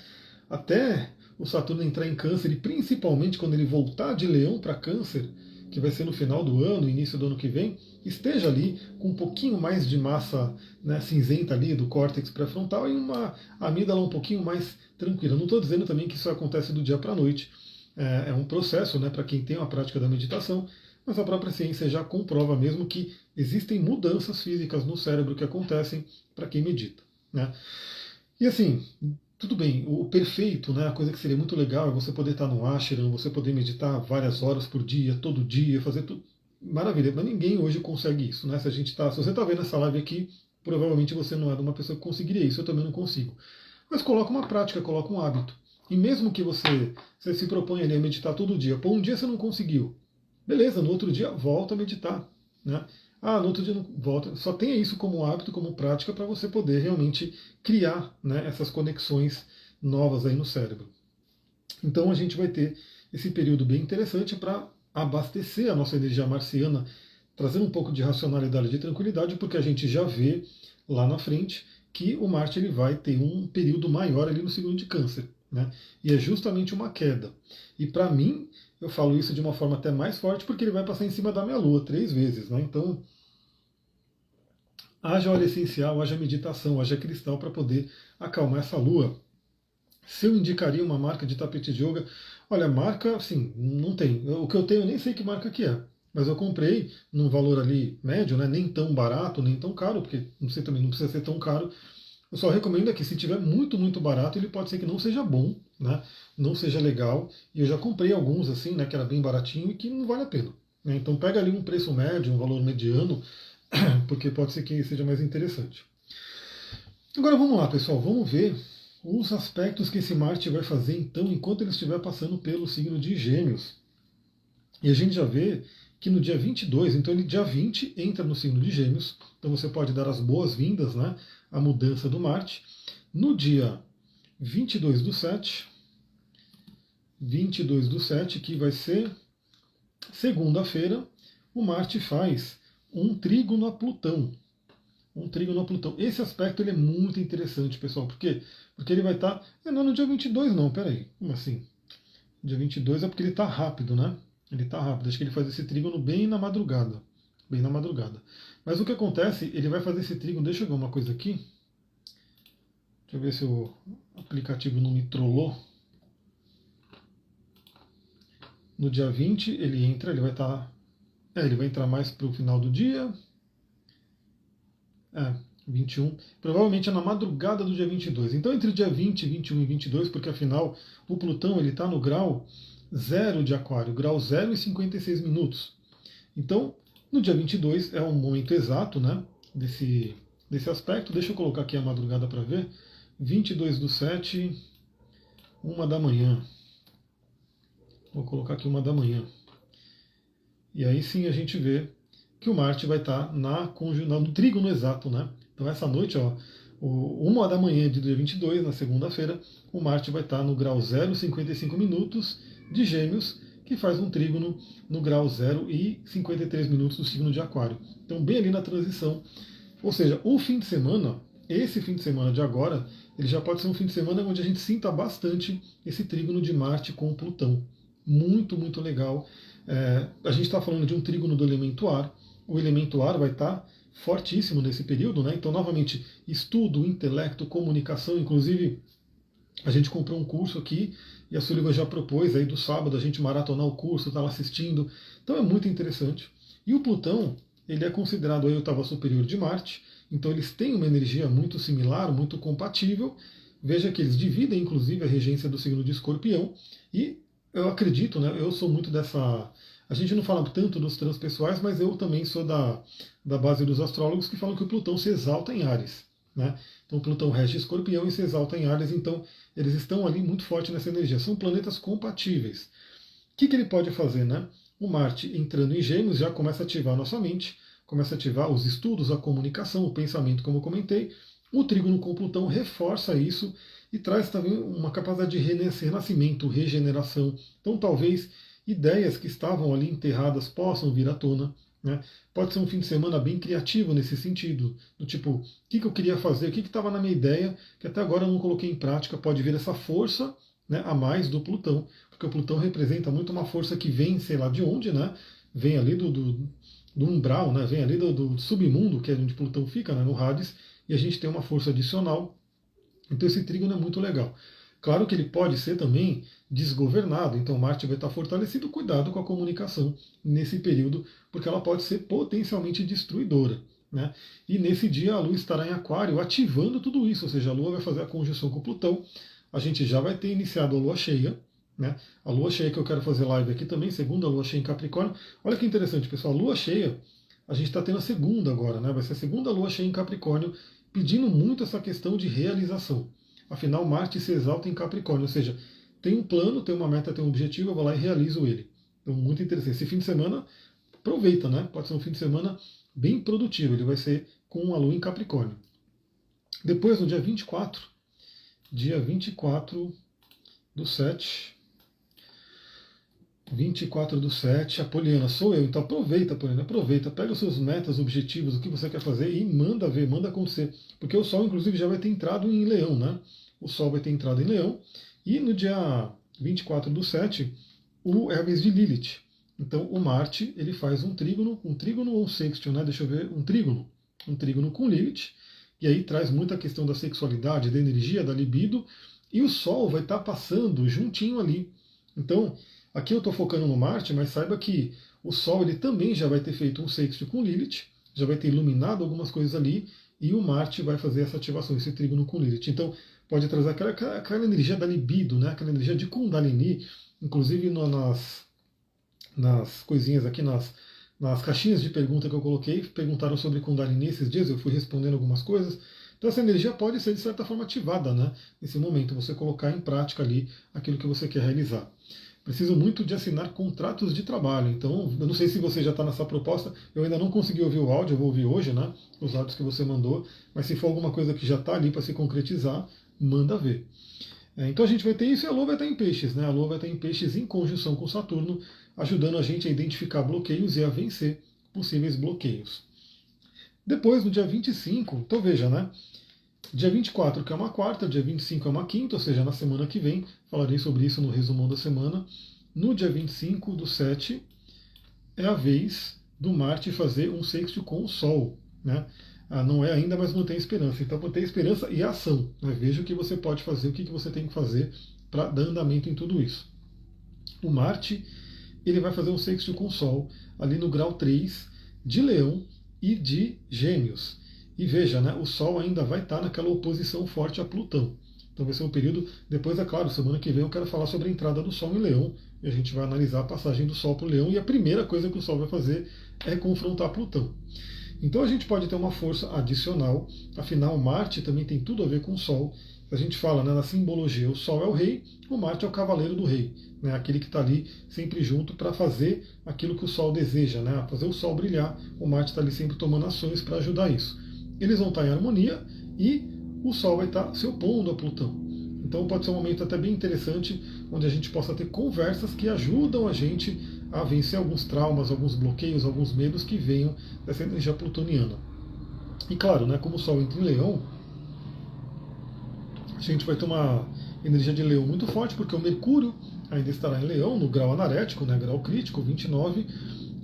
Até o Saturno entrar em Câncer e principalmente quando ele voltar de Leão para Câncer, que vai ser no final do ano, início do ano que vem, esteja ali com um pouquinho mais de massa, né, cinzenta ali do córtex pré-frontal e uma amígdala um pouquinho mais tranquila. Não estou dizendo também que isso acontece do dia para a noite. É um processo, né, para quem tem a prática da meditação, mas a própria ciência já comprova mesmo que existem mudanças físicas no cérebro que acontecem para quem medita, né? E assim, tudo bem, o perfeito, né, a coisa que seria muito legal é você poder estar no ashram, você poder meditar várias horas por dia, todo dia, fazer tudo. Maravilha, mas ninguém hoje consegue isso, né? Se você está vendo essa live aqui, provavelmente você não é uma pessoa que conseguiria isso, eu também não consigo. Mas coloca uma prática, coloca um hábito. E mesmo que você se propõe ali a meditar todo dia, um dia você não conseguiu, beleza, no outro dia volta a meditar, né? No outro dia não volta. Só tenha isso como hábito, como prática, para você poder realmente criar, né, essas conexões novas aí no cérebro. Então a gente vai ter esse período bem interessante para abastecer a nossa energia marciana, trazendo um pouco de racionalidade e de tranquilidade, porque a gente já vê lá na frente que o Marte ele vai ter um período maior ali no signo de Câncer, né? E é justamente uma queda. E para mim, eu falo isso de uma forma até mais forte, porque ele vai passar em cima da minha Lua 3 vezes, né? Então, haja óleo essencial, haja meditação, haja cristal para poder acalmar essa Lua. Se eu indicaria uma marca de tapete de yoga, olha, marca, assim, não tem. O que eu tenho, eu nem sei que marca que é. Mas eu comprei num valor ali médio, né? Nem tão barato, nem tão caro, porque não sei também, não precisa ser tão caro. Eu só recomendo que se tiver muito, muito barato, ele pode ser que não seja bom, né? Não seja legal. E eu já comprei alguns assim, né? Que era bem baratinho e que não vale a pena, né? Então pega ali um preço médio, um valor mediano, porque pode ser que seja mais interessante. Agora vamos lá, pessoal, vamos ver os aspectos que esse Marte vai fazer então enquanto ele estiver passando pelo signo de Gêmeos. E a gente já vê que no dia 22, então ele dia 20 entra no signo de Gêmeos, então você pode dar as boas-vindas, né, à mudança do Marte. No dia 22 do 7, que vai ser segunda-feira, o Marte faz um trígono a Plutão. Um trígono a Plutão. Esse aspecto ele é muito interessante, pessoal. Por quê? Porque ele vai estar... Não, no dia 22 não, peraí. Como assim? Dia 22 é porque ele está rápido, né? Ele está rápido. Acho que ele faz esse trígono bem na madrugada. Bem na madrugada. Mas o que acontece, ele vai fazer esse trígono... Deixa eu ver uma coisa aqui. Deixa eu ver se o aplicativo não me trollou. No dia 20 ele entra, ele vai estar... ele vai entrar mais para o final do dia... 21. Provavelmente é na madrugada do dia 22. Então, entre o dia 20, 21 e 22, porque afinal o Plutão está no grau 0 de Aquário, grau 0 e 56 minutos. Então, no dia 22 é o momento exato, né, desse aspecto. Deixa eu colocar aqui a madrugada para ver. 22 do 7, 1 da manhã. Vou colocar aqui 1 da manhã. E aí sim a gente vê que o Marte vai estar no trígono exato, né? Então essa noite, 1 da manhã de dia 22, na segunda-feira, o Marte vai estar no grau 0 e 55 minutos de Gêmeos, que faz um trígono no grau 0 e 53 minutos do signo de Aquário. Então bem ali na transição. Ou seja, o fim de semana, esse fim de semana de agora, ele já pode ser um fim de semana onde a gente sinta bastante esse trígono de Marte com Plutão. Muito, muito legal. A gente está falando de um trígono do elemento ar. O elemento ar vai estar fortíssimo nesse período, né? Então, novamente, estudo, intelecto, comunicação, inclusive a gente comprou um curso aqui e a Sullivan já propôs aí do sábado a gente maratonar o curso, estar lá assistindo. Então é muito interessante. E o Plutão, ele é considerado a oitava superior de Marte, então eles têm uma energia muito similar, muito compatível. Veja que eles dividem, inclusive, a regência do signo de Escorpião, e eu acredito, né, eu sou muito dessa. A gente não fala tanto dos transpessoais, mas eu também sou da base dos astrólogos que falam que o Plutão se exalta em Áries. Né? Então, Plutão rege Escorpião e se exalta em Áries, então eles estão ali muito forte nessa energia. São planetas compatíveis. O que ele pode fazer? Né? O Marte entrando em Gêmeos já começa a ativar a nossa mente, começa a ativar os estudos, a comunicação, o pensamento, como eu comentei. O trígono com Plutão reforça isso e traz também uma capacidade de renascimento, regeneração. Então, talvez ideias que estavam ali enterradas possam vir à tona. Né? Pode ser um fim de semana bem criativo nesse sentido, do tipo, o que eu queria fazer, o que estava na minha ideia, que até agora eu não coloquei em prática, pode vir essa força, né, a mais do Plutão, porque o Plutão representa muito uma força que vem, sei lá de onde, né, vem ali do umbral, né, vem ali do submundo, que é onde Plutão fica, né, no Hades, e a gente tem uma força adicional. Então esse trígono é muito legal. Claro que ele pode ser também desgovernado, então Marte vai estar fortalecido. Cuidado com a comunicação nesse período, porque ela pode ser potencialmente destruidora. Né? E nesse dia a Lua estará em Aquário, ativando tudo isso, ou seja, a Lua vai fazer a conjunção com Plutão. A gente já vai ter iniciado a Lua cheia. Né? A Lua cheia que eu quero fazer live aqui também, segunda Lua cheia em Capricórnio. Olha que interessante, pessoal, a Lua cheia, a gente está tendo a segunda agora, né? Vai ser a segunda Lua cheia em Capricórnio, pedindo muito essa questão de realização. Afinal, Marte se exalta em Capricórnio, ou seja, tem um plano, tem uma meta, tem um objetivo, eu vou lá e realizo ele. Então, muito interessante. Esse fim de semana, aproveita, né? Pode ser um fim de semana bem produtivo, ele vai ser com a Lua em Capricórnio. Depois, no dia 24 do 7, 24 do 7, Apoliana, sou eu. Então aproveita, Apoliana, aproveita, pega os seus metas, objetivos, o que você quer fazer e manda ver, manda acontecer. Porque o Sol, inclusive, já vai ter entrado em Leão, né? O Sol vai ter entrado em Leão. E no dia 24 do 7, é a vez de Lilith. Então o Marte, ele faz um trígono ou um sextil, né? Deixa eu ver, um trígono com Lilith. E aí traz muita questão da sexualidade, da energia, da libido. E o Sol vai estar passando juntinho ali. Então, aqui eu estou focando no Marte, mas saiba que o Sol ele também já vai ter feito um sextil com Lilith, já vai ter iluminado algumas coisas ali, e o Marte vai fazer essa ativação, esse trígono com Lilith. Então, pode trazer aquela energia da libido, né? Aquela energia de Kundalini, inclusive nas coisinhas aqui, nas caixinhas de pergunta que eu coloquei, perguntaram sobre Kundalini esses dias, eu fui respondendo algumas coisas. Então essa energia pode ser, de certa forma, ativada, né? Nesse momento, você colocar em prática ali aquilo que você quer realizar. Preciso muito de assinar contratos de trabalho. Então, eu não sei se você já está nessa proposta. Eu ainda não consegui ouvir o áudio, eu vou ouvir hoje, né? Os áudios que você mandou. Mas se for alguma coisa que já está ali para se concretizar, manda ver. Então a gente vai ter isso e a Lua vai estar em peixes, né? A Lua vai estar em peixes em conjunção com Saturno, ajudando a gente a identificar bloqueios e a vencer possíveis bloqueios. Depois, no dia 25, então veja, né? Dia 24, que é uma quarta, dia 25 é uma quinta, ou seja, na semana que vem, falarei sobre isso no resumão da semana. No dia 25 do 7, é a vez do Marte fazer um sextil com o Sol. Né? Não é ainda, mas mantém esperança. Então, mantém esperança e ação. Né? Veja o que você pode fazer, o que você tem que fazer para dar andamento em tudo isso. O Marte ele vai fazer um sextil com o Sol, ali no grau 3 de Leão e de Gêmeos. E veja, né, o Sol ainda vai estar naquela oposição forte a Plutão. Então vai ser um período, depois é claro, semana que vem eu quero falar sobre a entrada do Sol em Leão, e a gente vai analisar a passagem do Sol para o Leão, e a primeira coisa que o Sol vai fazer é confrontar Plutão. Então a gente pode ter uma força adicional, afinal Marte também tem tudo a ver com o Sol. A gente fala, né, na simbologia, o Sol é o rei, o Marte é o cavaleiro do rei, né, aquele que está ali sempre junto para fazer aquilo que o Sol deseja, né, fazer o Sol brilhar. O Marte está ali sempre tomando ações para ajudar isso. Eles vão estar em harmonia e o Sol vai estar se opondo a Plutão. Então pode ser um momento até bem interessante, onde a gente possa ter conversas que ajudam a gente a vencer alguns traumas, alguns bloqueios, alguns medos que venham dessa energia plutoniana. E claro, né, como o Sol entra em Leão, a gente vai ter uma energia de Leão muito forte, porque o Mercúrio ainda estará em Leão, no grau anarético, né, grau crítico, 29,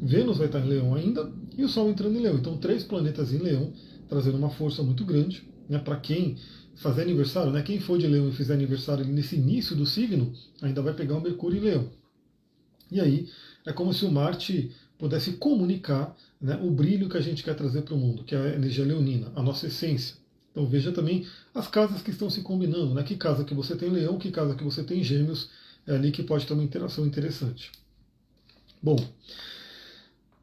Vênus vai estar em Leão ainda, e o Sol entrando em Leão. Então 3 planetas em Leão, trazendo uma força muito grande, né, para quem fazer aniversário, né, quem for de Leão e fizer aniversário nesse início do signo, ainda vai pegar o Mercúrio em Leão. E aí é como se o Marte pudesse comunicar, né, o brilho que a gente quer trazer para o mundo, que é a energia leonina, a nossa essência. Então veja também as casas que estão se combinando, né? Que casa que você tem leão, que casa que você tem gêmeos, é ali que pode ter uma interação interessante. Bom,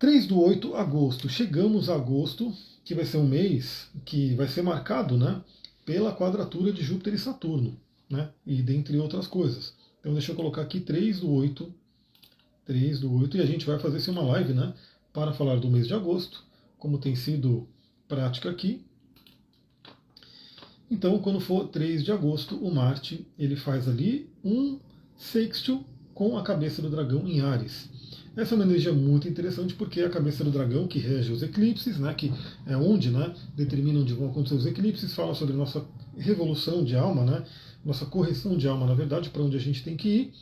3/8 agosto, chegamos a agosto, que vai ser um mês que vai ser marcado, né, pela quadratura de Júpiter e Saturno, né, e dentre outras coisas. Então deixa eu colocar aqui 3/8, e a gente vai fazer assim, uma live, né, para falar do mês de agosto, como tem sido prática aqui. Então, quando for 3 de agosto, o Marte ele faz ali um sextil com a cabeça do dragão em Áries. Essa é uma energia muito interessante porque é a cabeça do dragão que rege os eclipses, né, que é onde, né, determina onde vão acontecer os eclipses, fala sobre nossa revolução de alma, né, nossa correção de alma, na verdade, para onde a gente tem que ir.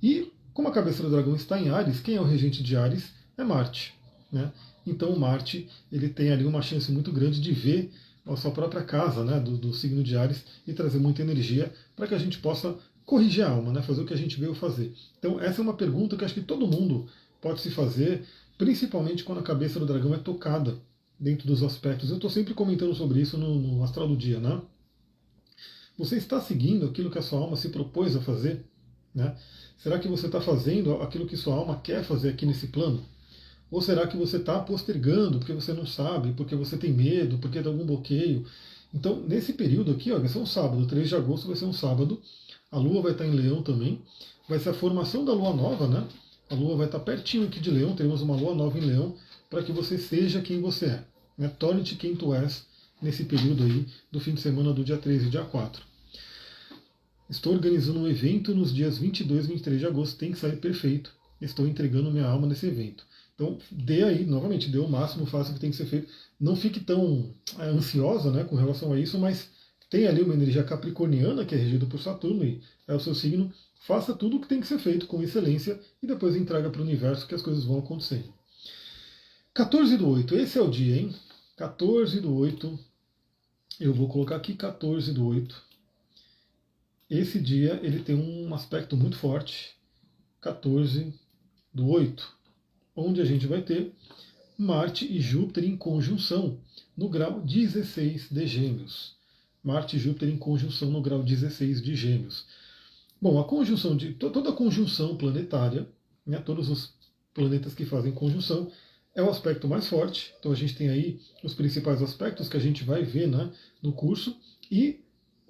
E como a cabeça do dragão está em Áries, quem é o regente de Áries é Marte, né? Então o Marte ele tem ali uma chance muito grande de ver a sua própria casa, né, do signo de Áries e trazer muita energia para que a gente possa corrigir a alma, né, fazer o que a gente veio fazer. Então essa é uma pergunta que acho que todo mundo pode se fazer, principalmente quando a cabeça do dragão é tocada dentro dos aspectos. Eu estou sempre comentando sobre isso no Astral do Dia, né? Você está seguindo aquilo que a sua alma se propôs a fazer? Né? Será que você está fazendo aquilo que sua alma quer fazer aqui nesse plano? Ou será que você está postergando porque você não sabe, porque você tem medo, porque tem algum bloqueio? Então, nesse período aqui, ó, vai ser um sábado, 3 de agosto vai ser um sábado, a Lua vai estar em Leão também, vai ser a formação da Lua Nova, né? A Lua vai estar pertinho aqui de Leão, teremos uma Lua Nova em Leão, para que você seja quem você é. Né? Torne-te quem tu és nesse período aí do fim de semana do dia 3 e dia 4. Estou organizando um evento nos dias 22 e 23 de agosto, tem que sair perfeito. Estou entregando minha alma nesse evento. Então, dê aí, novamente, dê o máximo, faça o que tem que ser feito. Não fique tão ansiosa, né, com relação a isso, mas tem ali uma energia capricorniana, que é regida por Saturno, e é o seu signo. Faça tudo o que tem que ser feito com excelência e depois entrega para o universo que as coisas vão acontecendo. 14/8, esse é o dia, hein? 14/8, eu vou colocar aqui 14/8. Esse dia ele tem um aspecto muito forte, 14/8, onde a gente vai ter Marte e Júpiter em conjunção no grau 16 de Gêmeos. Marte e Júpiter em conjunção no grau 16 de Gêmeos. Bom, a conjunção toda a conjunção planetária, né, todos os planetas que fazem conjunção, é o aspecto mais forte. Então a gente tem aí os principais aspectos que a gente vai ver, né, no curso, e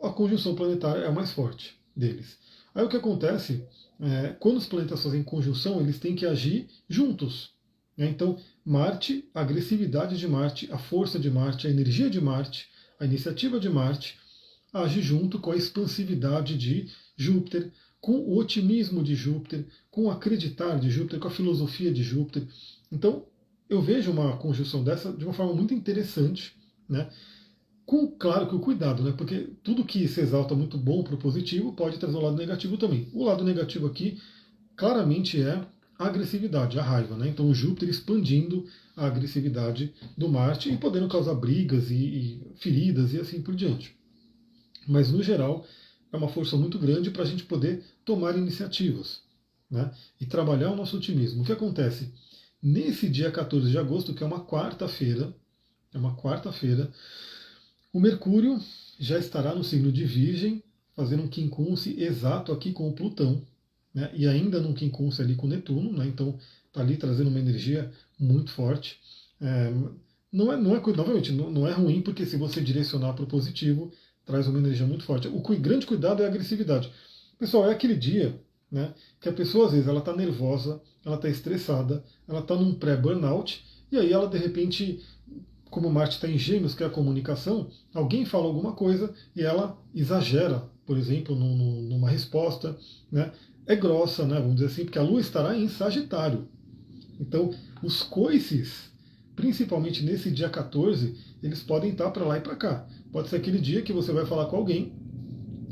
a conjunção planetária é a mais forte deles. Aí o que acontece, quando os planetas fazem conjunção, eles têm que agir juntos. Né? Então, Marte, a agressividade de Marte, a força de Marte, a energia de Marte, a iniciativa de Marte, age junto com a expansividade de Júpiter, com o otimismo de Júpiter, com o acreditar de Júpiter, com a filosofia de Júpiter. Então, eu vejo uma conjunção dessa de uma forma muito interessante, né? Claro que o cuidado, né? Porque tudo que se exalta muito bom para o positivo pode trazer um lado negativo também. O lado negativo aqui claramente é a agressividade, a raiva, né? Então o Júpiter expandindo a agressividade do Marte e podendo causar brigas e feridas e assim por diante. Mas no geral é uma força muito grande para a gente poder tomar iniciativas, né? E trabalhar o nosso otimismo. O que acontece? Nesse dia 14 de agosto, que é uma quarta-feira, o Mercúrio já estará no signo de Virgem, fazendo um quincunce exato aqui com o Plutão, né, e ainda num quincunce ali com Netuno, né, então está ali trazendo uma energia muito forte. Novamente, não é ruim, porque se você direcionar para o positivo, traz uma energia muito forte. O grande cuidado é a agressividade. Pessoal, é aquele dia, né, que a pessoa às vezes ela está nervosa, ela está estressada, ela está num pré-burnout, e aí ela de repente, como Marte está em Gêmeos, que é a comunicação, alguém fala alguma coisa e ela exagera, por exemplo, numa resposta, né? É grossa, né? Vamos dizer assim, porque a Lua estará em Sagitário. Então, os coices, principalmente nesse dia 14, eles podem estar para lá e para cá. Pode ser aquele dia que você vai falar com alguém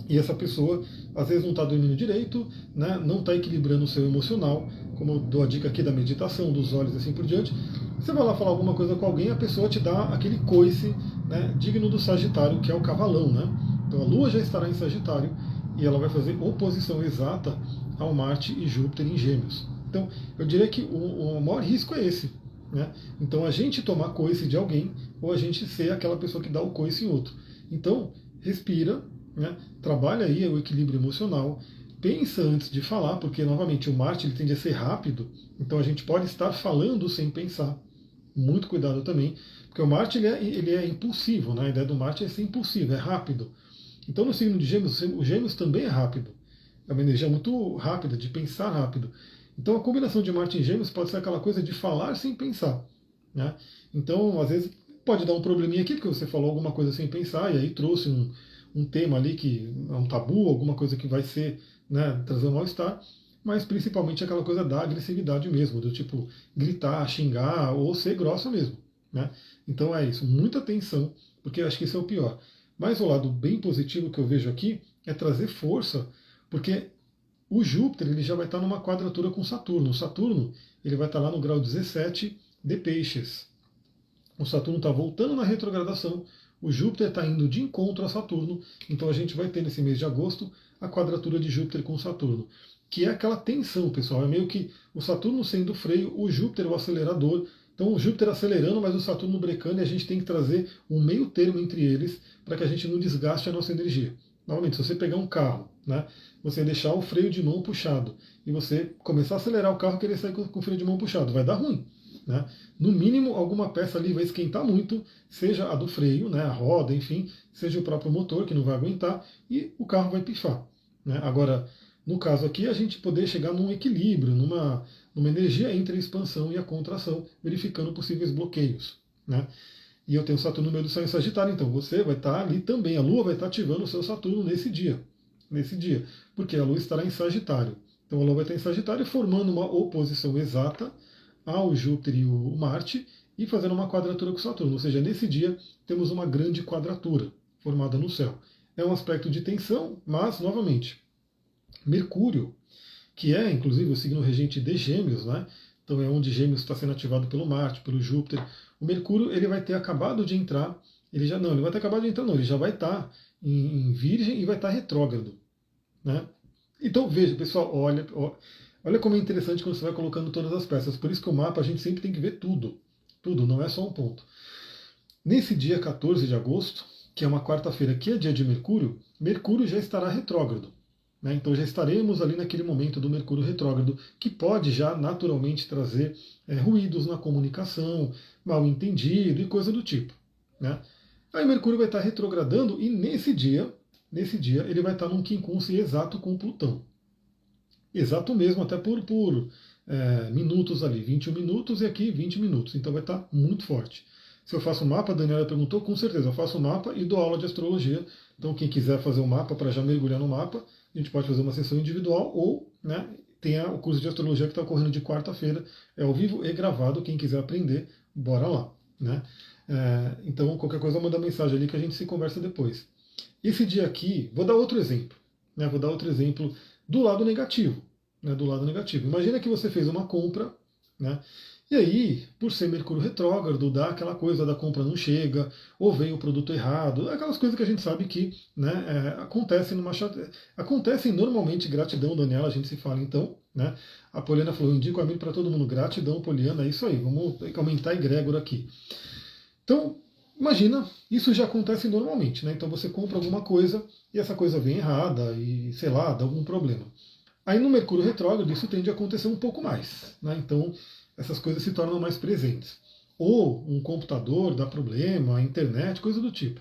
e essa pessoa às vezes não está dormindo direito, né? Não está equilibrando o seu emocional, como eu dou a dica aqui da meditação, dos olhos e assim por diante. Você vai lá falar alguma coisa com alguém, a pessoa te dá aquele coice, né, digno do Sagitário, que é o cavalão, né? Então a Lua já estará em Sagitário e ela vai fazer oposição exata ao Marte e Júpiter em Gêmeos. Então, eu diria que o maior risco é esse. Né? Então, a gente tomar coice de alguém ou a gente ser aquela pessoa que dá o coice em outro. Então, respira, né? Trabalha aí o equilíbrio emocional, pensa antes de falar, porque, novamente, o Marte ele tende a ser rápido, então a gente pode estar falando sem pensar. Muito cuidado também, porque o Marte ele é impulsivo, né? A ideia do Marte é ser impulsivo, é rápido. Então, no signo de Gêmeos, o Gêmeos também é rápido. É uma energia muito rápida, de pensar rápido. Então, a combinação de Marte em Gêmeos pode ser aquela coisa de falar sem pensar. Né? Então, às vezes, pode dar um probleminha aqui, porque você falou alguma coisa sem pensar, e aí trouxe um tema ali que é um tabu, alguma coisa que vai ser, né, trazer um mal-estar, mas principalmente aquela coisa da agressividade mesmo, do tipo gritar, xingar ou ser grossa mesmo. Né? Então é isso, muita atenção, porque eu acho que isso é o pior. Mas o lado bem positivo que eu vejo aqui é trazer força, porque o Júpiter ele já vai estar numa quadratura com Saturno. O Saturno ele vai estar lá no grau 17 de Peixes. O Saturno está voltando na retrogradação, o Júpiter está indo de encontro a Saturno, então a gente vai ter nesse mês de agosto a quadratura de Júpiter com Saturno, que é aquela tensão, pessoal, é meio que o Saturno sendo o freio, o Júpiter o acelerador, então o Júpiter acelerando, mas o Saturno brecando, e a gente tem que trazer um meio termo entre eles para que a gente não desgaste a nossa energia. Novamente, se você pegar um carro, né, você deixar o freio de mão puxado e você começar a acelerar o carro e querer sair com o freio de mão puxado, vai dar ruim. Né? No mínimo, alguma peça ali vai esquentar muito, seja a do freio, né, a roda, enfim, seja o próprio motor que não vai aguentar e o carro vai pifar. Né? Agora, no caso aqui, a gente poder chegar num equilíbrio, numa energia entre a expansão e a contração, verificando possíveis bloqueios. Né? E eu tenho Saturno no meio do céu em Sagitário, então você vai estar ali também, a Lua vai estar ativando o seu Saturno nesse dia, porque a Lua estará em Sagitário. Então a Lua vai estar em Sagitário formando uma oposição exata ao Júpiter e o Marte e fazendo uma quadratura com Saturno. Ou seja, nesse dia temos uma grande quadratura formada no céu. É um aspecto de tensão, mas, novamente, Mercúrio, que é inclusive o signo regente de Gêmeos, né? Então é onde Gêmeos está sendo ativado pelo Marte, pelo Júpiter. O Mercúrio ele vai ter acabado de entrar, ele vai ter acabado de entrar, não, ele já vai estar em Virgem e vai estar retrógrado. Né? Então veja, pessoal, olha como é interessante quando você vai colocando todas as peças. Por isso que o mapa a gente sempre tem que ver tudo. Tudo, não é só um ponto. Nesse dia 14 de agosto, que é uma quarta-feira, que é dia de Mercúrio, Mercúrio já estará retrógrado. Né? Então já estaremos ali naquele momento do Mercúrio retrógrado, que pode já naturalmente trazer ruídos na comunicação, mal entendido e coisa do tipo. Né? Aí Mercúrio vai estar retrogradando e nesse dia ele vai estar num quincunce exato com Plutão. Exato mesmo, até por minutos ali, 21 minutos e aqui 20 minutos. Então vai estar muito forte. Se eu faço um mapa, a Daniela perguntou, com certeza eu faço um mapa e dou aula de astrologia. Então quem quiser fazer um mapa para já mergulhar no mapa, a gente pode fazer uma sessão individual ou tem o curso de astrologia que está ocorrendo de quarta-feira, é ao vivo e gravado, quem quiser aprender, bora lá. Né? Então qualquer coisa manda mensagem ali que a gente se conversa depois. Esse dia aqui, vou dar outro exemplo. Vou dar outro exemplo do lado negativo. Do lado negativo. Imagina que você fez uma compra, né? E aí, por ser Mercúrio retrógrado, dá aquela coisa da compra não chega, ou veio o produto errado, aquelas coisas que a gente sabe que acontecem normalmente. Gratidão, Daniela, a gente se fala então. Né? A Poliana falou, indico a mim para todo mundo, gratidão, Poliana, é isso aí, vamos aumentar a egrégora aqui. Então, imagina, isso já acontece normalmente, né? Então você compra alguma coisa e essa coisa vem errada e, sei lá, dá algum problema. Aí no Mercúrio retrógrado isso tende a acontecer um pouco mais, né? Então essas coisas se tornam mais presentes. Ou um computador dá problema, a internet, coisa do tipo.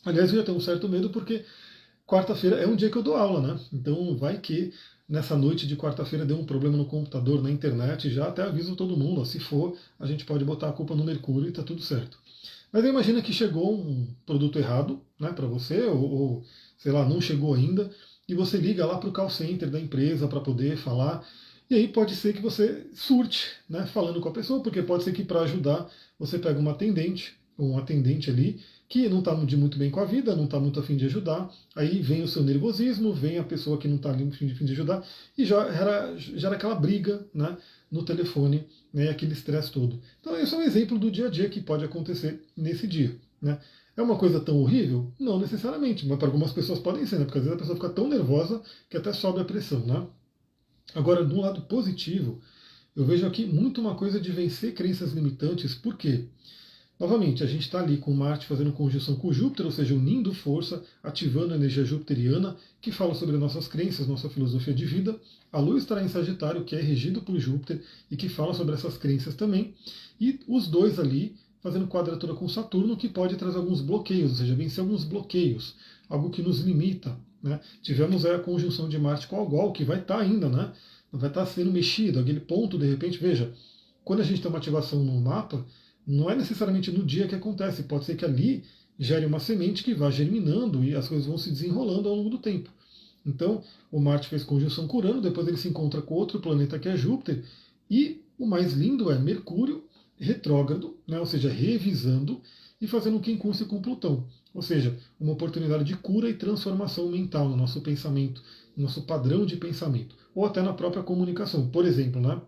Aliás, eu já tenho um certo medo porque quarta-feira é um dia que eu dou aula, né? Então vai que nessa noite de quarta-feira deu um problema no computador, na internet, já até aviso todo mundo, ó, se for, a gente pode botar a culpa no Mercúrio e tá tudo certo. Mas imagina que chegou um produto errado, né, para você, ou sei lá, não chegou ainda, e você liga lá para o call center da empresa para poder falar, e aí pode ser que você surte, né, falando com a pessoa, porque pode ser que para ajudar você pega uma atendente, ou um atendente ali, que não está muito bem com a vida, não está muito afim de ajudar, aí vem o seu nervosismo, vem a pessoa que não está ali afim de ajudar, e já era aquela briga, né, no telefone, né, aquele estresse todo. Então esse é um exemplo do dia a dia que pode acontecer nesse dia. Né? É uma coisa tão horrível? Não necessariamente, mas para algumas pessoas podem ser, né? Porque às vezes a pessoa fica tão nervosa que até sobe a pressão. Né? Agora, do lado positivo, eu vejo aqui muito uma coisa de vencer crenças limitantes, por quê? Novamente, a gente está ali com Marte fazendo conjunção com Júpiter, ou seja, unindo força, ativando a energia jupiteriana, que fala sobre nossas crenças, nossa filosofia de vida. A Lua estará em Sagitário, que é regido por Júpiter, e que fala sobre essas crenças também. E os dois ali fazendo quadratura com Saturno, que pode trazer alguns bloqueios, ou seja, vencer alguns bloqueios, algo que nos limita. Né? Tivemos aí a conjunção de Marte com Algol, que vai estar ainda, né? Vai estar sendo mexido, aquele ponto, de repente, veja, quando a gente tem uma ativação no mapa, não é necessariamente no dia que acontece, pode ser que ali gere uma semente que vá germinando e as coisas vão se desenrolando ao longo do tempo. Então, o Marte fez conjunção com Urano, depois ele se encontra com outro planeta que é Júpiter, e o mais lindo é Mercúrio retrógrado, né, ou seja, revisando e fazendo um quincunce com Plutão. Ou seja, uma oportunidade de cura e transformação mental no nosso pensamento, no nosso padrão de pensamento, ou até na própria comunicação. Por exemplo, né,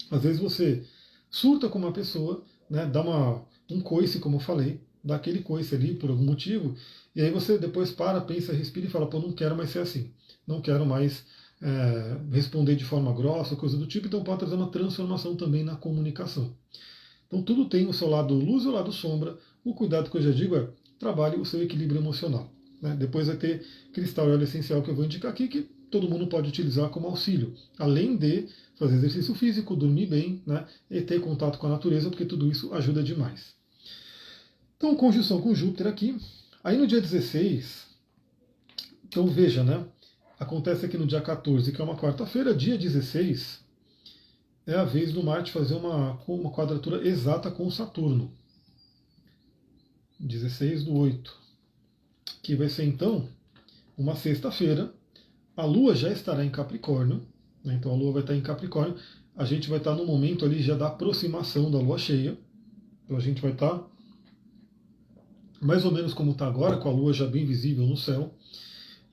às vezes você surta com uma pessoa, né, dá um coice, como eu falei, dá aquele coice ali por algum motivo, e aí você depois para, pensa, respira e fala, pô, não quero mais ser assim, não quero mais responder de forma grossa, coisa do tipo, então pode trazer uma transformação também na comunicação. Então tudo tem o seu lado luz e o lado sombra. O cuidado que eu já digo é trabalhe o seu equilíbrio emocional. Né? Depois vai ter cristal e óleo essencial que eu vou indicar aqui, que todo mundo pode utilizar como auxílio. Além de fazer exercício físico, dormir bem, né? E ter contato com a natureza, porque tudo isso ajuda demais. Então, conjunção com Júpiter aqui. Aí no dia 16, então veja, né? Acontece aqui no dia 14, que é uma quarta-feira, dia 16, é a vez do Marte fazer uma quadratura exata com Saturno. 16/8, que vai ser então uma sexta-feira. A Lua já estará em Capricórnio, né? Então a Lua vai estar em Capricórnio. A gente vai estar no momento ali já da aproximação da Lua cheia. Então a gente vai estar mais ou menos como está agora, com a Lua já bem visível no céu.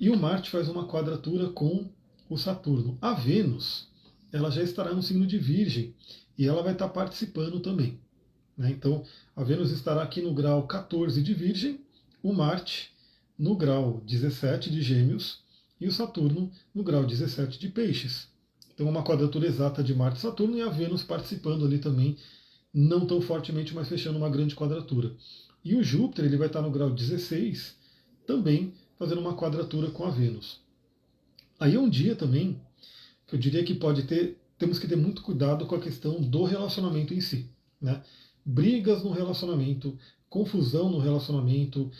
E o Marte faz uma quadratura com o Saturno. A Vênus, ela já estará no signo de Virgem e ela vai estar participando também. Né? Então, a Vênus estará aqui no grau 14 de Virgem, o Marte no grau 17 de Gêmeos e o Saturno no grau 17 de Peixes. Então, uma quadratura exata de Marte e Saturno e a Vênus participando ali também, não tão fortemente, mas fechando uma grande quadratura. E o Júpiter ele vai estar no grau 16, também fazendo uma quadratura com a Vênus. Aí é um dia também que eu diria que temos que ter muito cuidado com a questão do relacionamento em si. Né? Brigas no relacionamento, confusão no relacionamento,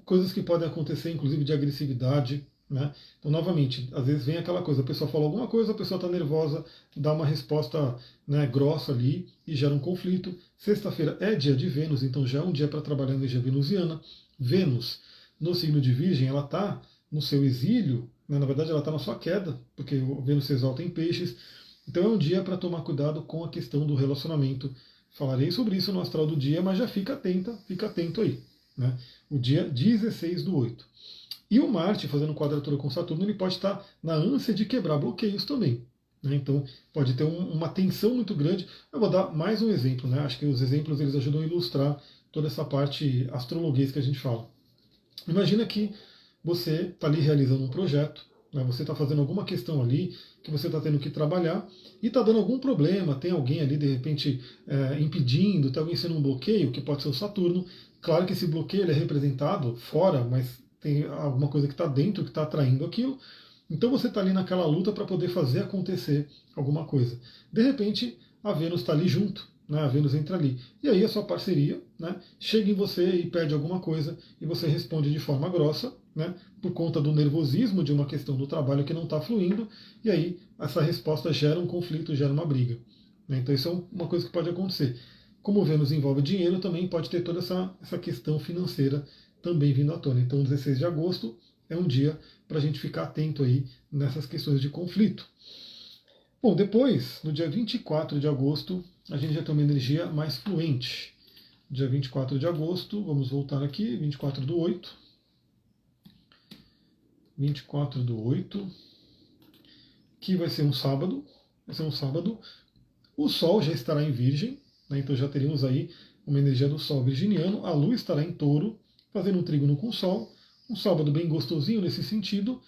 coisas que podem acontecer, inclusive de agressividade. Né? Então, novamente, às vezes vem aquela coisa, a pessoa fala alguma coisa, a pessoa está nervosa, dá uma resposta, né, grossa ali e gera um conflito. Sexta-feira é dia de Vênus, então já é um dia para trabalhar a energia venusiana. Vênus, no signo de Virgem, ela está no seu exílio, né? Na verdade ela está na sua queda, porque o Vênus se exalta em Peixes. Então é um dia para tomar cuidado com a questão do relacionamento. Falarei sobre isso no astral do dia, mas já fica atento aí. Né? O dia 16/8. E o Marte, fazendo quadratura com Saturno, ele pode estar na ânsia de quebrar bloqueios também. Né? Então pode ter uma tensão muito grande. Eu vou dar mais um exemplo. Né? Acho que os exemplos eles ajudam a ilustrar toda essa parte astrologuês que a gente fala. Imagina que você está ali realizando um projeto, né? Você está fazendo alguma questão ali que você está tendo que trabalhar e está dando algum problema, tem alguém ali de repente impedindo, tem alguém sendo um bloqueio, que pode ser o Saturno. Claro que esse bloqueio ele é representado fora, mas tem alguma coisa que está dentro que está atraindo aquilo. Então você está ali naquela luta para poder fazer acontecer alguma coisa. De repente, a Vênus está ali junto. Né, a Vênus entra ali. E aí a sua parceria, né, chega em você e pede alguma coisa e você responde de forma grossa, né, por conta do nervosismo de uma questão do trabalho que não está fluindo, e aí essa resposta gera um conflito, gera uma briga. Né, então isso é uma coisa que pode acontecer. Como o Vênus envolve dinheiro, também pode ter toda essa questão financeira também vindo à tona. Então 16 de agosto é um dia para a gente ficar atento aí nessas questões de conflito. Bom, depois, no dia 24 de agosto, a gente já tem uma energia mais fluente. Dia 24 de agosto, vamos voltar aqui, 24/8. 24/8, que vai ser um sábado. Vai ser um sábado. O Sol já estará em Virgem, né, então já teríamos aí uma energia do Sol virginiano. A Lua estará em Touro, fazendo um trígono com o Sol. Um sábado bem gostosinho nesse sentido.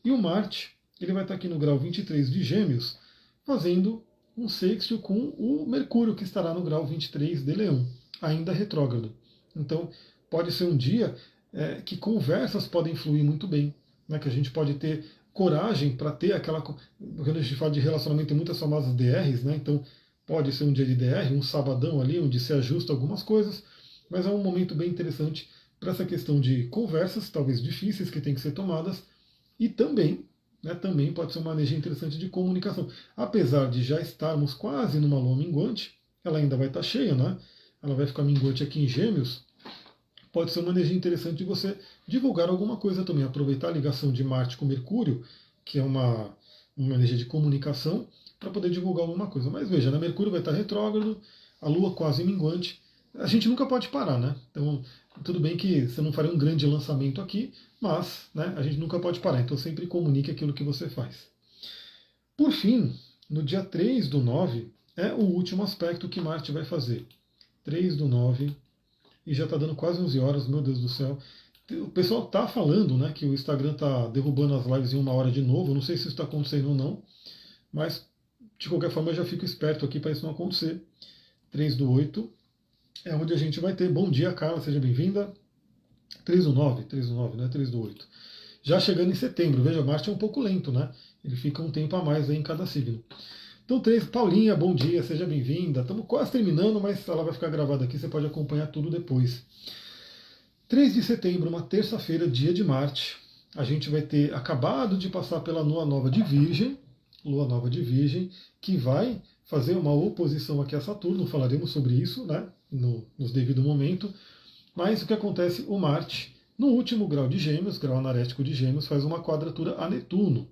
E o Marte ele vai estar aqui no grau 23 de Gêmeos, fazendo um sextil com o Mercúrio, que estará no grau 23 de Leão, ainda retrógrado. Então, pode ser um dia que conversas podem fluir muito bem, né, que a gente pode ter coragem para ter aquela. Quando a gente fala de relacionamento, tem muitas famosas DRs, né, então pode ser um dia de DR, um sabadão ali, onde se ajusta algumas coisas, mas é um momento bem interessante para essa questão de conversas, talvez difíceis, que tem que ser tomadas, e também, né, também pode ser uma energia interessante de comunicação. Apesar de já estarmos quase numa lua minguante, ela ainda vai estar cheia, né? Ela vai ficar minguante aqui em Gêmeos, pode ser uma energia interessante de você divulgar alguma coisa também, aproveitar a ligação de Marte com Mercúrio, que é uma energia de comunicação, para poder divulgar alguma coisa. Mas veja, né, Mercúrio vai estar retrógrado, a Lua quase minguante, a gente nunca pode parar, né? Então, tudo bem que você não faria um grande lançamento aqui, mas né, a gente nunca pode parar, então sempre comunique aquilo que você faz. Por fim, no dia 3 do 9, é o último aspecto que Marte vai fazer. 3 do 9, e já está dando quase 11 horas, meu Deus do céu. O pessoal está falando, né, que o Instagram está derrubando as lives em 1 hora de novo. Não sei se isso está acontecendo ou não, mas de qualquer forma eu já fico esperto aqui para isso não acontecer. 3 do 8 é onde a gente vai ter. Bom dia, Carla, seja bem-vinda. 3 do 9, né? 3 do 8. Já chegando em setembro, veja, Marte é um pouco lento, né? Ele fica um tempo a mais aí em cada signo. Então, 3, Paulinha, bom dia, seja bem-vinda. Estamos quase terminando, mas ela vai ficar gravada aqui, você pode acompanhar tudo depois. 3 de setembro, uma terça-feira, dia de Marte. A gente vai ter acabado de passar pela Lua Nova de Virgem, que vai fazer uma oposição aqui a Saturno, falaremos sobre isso, né, nos devido momento. Mas o que acontece? O Marte, no último grau de Gêmeos, grau anarético de Gêmeos, faz uma quadratura a Netuno.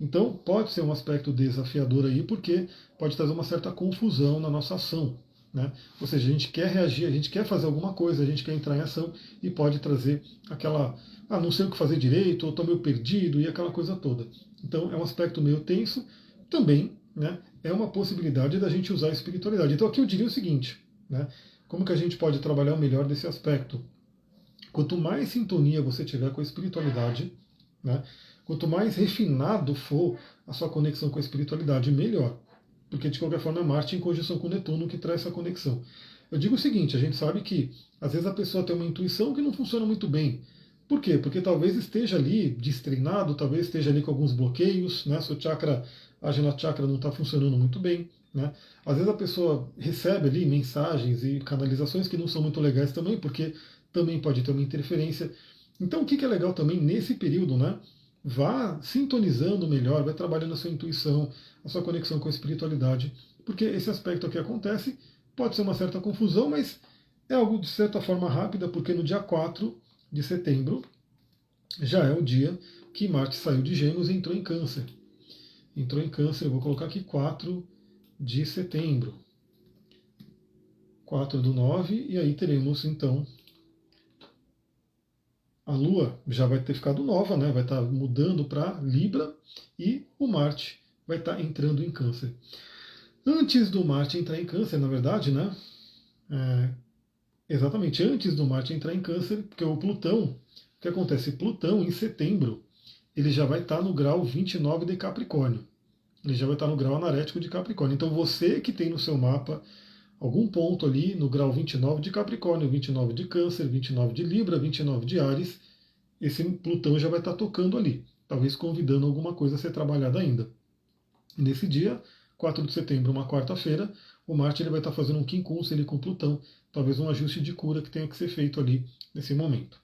Então pode ser um aspecto desafiador aí, porque pode trazer uma certa confusão na nossa ação. Né? Ou seja, a gente quer reagir, a gente quer fazer alguma coisa, a gente quer entrar em ação e pode trazer aquela, não sei o que fazer direito, ou estou meio perdido e aquela coisa toda. Então é um aspecto meio tenso, também, né, é uma possibilidade da gente usar a espiritualidade. Então aqui eu diria o seguinte, né, como que a gente pode trabalhar o melhor desse aspecto? Quanto mais sintonia você tiver com a espiritualidade, né, quanto mais refinado for a sua conexão com a espiritualidade, melhor. Porque, de qualquer forma, é Marte em conjunção com Netuno que traz essa conexão. Eu digo o seguinte, a gente sabe que, às vezes, a pessoa tem uma intuição que não funciona muito bem. Por quê? Porque talvez esteja ali destreinado, talvez esteja ali com alguns bloqueios, né? Seu chakra, Ajna Chakra não está funcionando muito bem. Né? Às vezes a pessoa recebe ali mensagens e canalizações que não são muito legais também, porque também pode ter uma interferência. Então, o que é legal também nesse período, né? Vá sintonizando melhor, vai trabalhando a sua intuição, a sua conexão com a espiritualidade, porque esse aspecto aqui acontece, pode ser uma certa confusão, mas é algo de certa forma rápida, porque no dia 4 de setembro já é o dia que Marte saiu de Gêmeos e entrou em Câncer. Entrou em Câncer, eu vou colocar aqui 4 de setembro. 4 do 9, e aí teremos então a Lua já vai ter ficado nova, né? Vai estar mudando para Libra e o Marte vai estar entrando em Câncer. Antes do Marte entrar em Câncer, na verdade, né? Exatamente, antes do Marte entrar em Câncer, porque o Plutão, o que acontece? Plutão, em setembro, ele já vai estar no grau 29 de Capricórnio. Ele já vai estar no grau anarético de Capricórnio. Então você que tem no seu mapa algum ponto ali no grau 29 de Capricórnio, 29 de Câncer, 29 de Libra, 29 de Áries, esse Plutão já vai estar tocando ali, talvez convidando alguma coisa a ser trabalhada ainda. E nesse dia, 4 de setembro, uma quarta-feira, o Marte ele vai estar fazendo um quincunce ali com Plutão, talvez um ajuste de cura que tenha que ser feito ali nesse momento.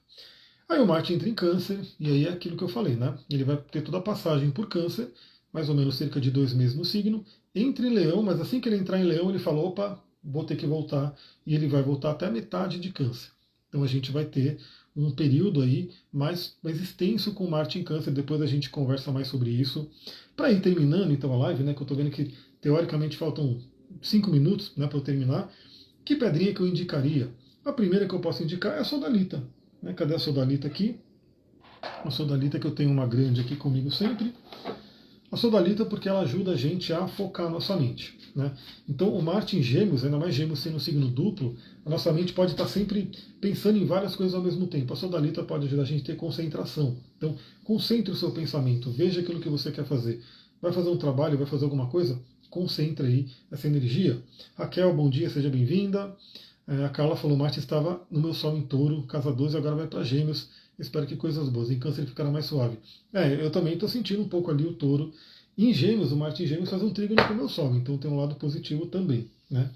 Aí o Marte entra em Câncer, e aí é aquilo que eu falei, né? Ele vai ter toda a passagem por Câncer, mais ou menos cerca de 2 meses no signo, entra em Leão, mas assim que ele entrar em Leão, ele fala, opa, vou ter que voltar, e ele vai voltar até a metade de Câncer. Então a gente vai ter um período aí mais extenso com Marte em Câncer, depois a gente conversa mais sobre isso. Para ir terminando então a live, né, que eu estou vendo que teoricamente faltam 5 minutos, né, para eu terminar, que pedrinha que eu indicaria? A primeira que eu posso indicar é a Sodalita. Né? Cadê a Sodalita aqui? A Sodalita que eu tenho uma grande aqui comigo sempre. A sodalita porque ela ajuda a gente a focar a nossa mente. Né? Então o Marte em Gêmeos, ainda mais Gêmeos sendo um signo duplo, a nossa mente pode estar sempre pensando em várias coisas ao mesmo tempo. A sodalita pode ajudar a gente a ter concentração. Então concentre o seu pensamento, veja aquilo que você quer fazer. Vai fazer um trabalho, vai fazer alguma coisa? Concentre aí essa energia. Raquel, bom dia, seja bem-vinda. A Carla falou, Marte estava no meu Sol em Touro, casa 12, agora vai para Gêmeos. Espero que coisas boas. Em Câncer ficará mais suave. Eu também estou sentindo um pouco ali o Touro. Em Gêmeos, o Marte em Gêmeos faz um trígono com o meu Sol, então tem um lado positivo também. Né?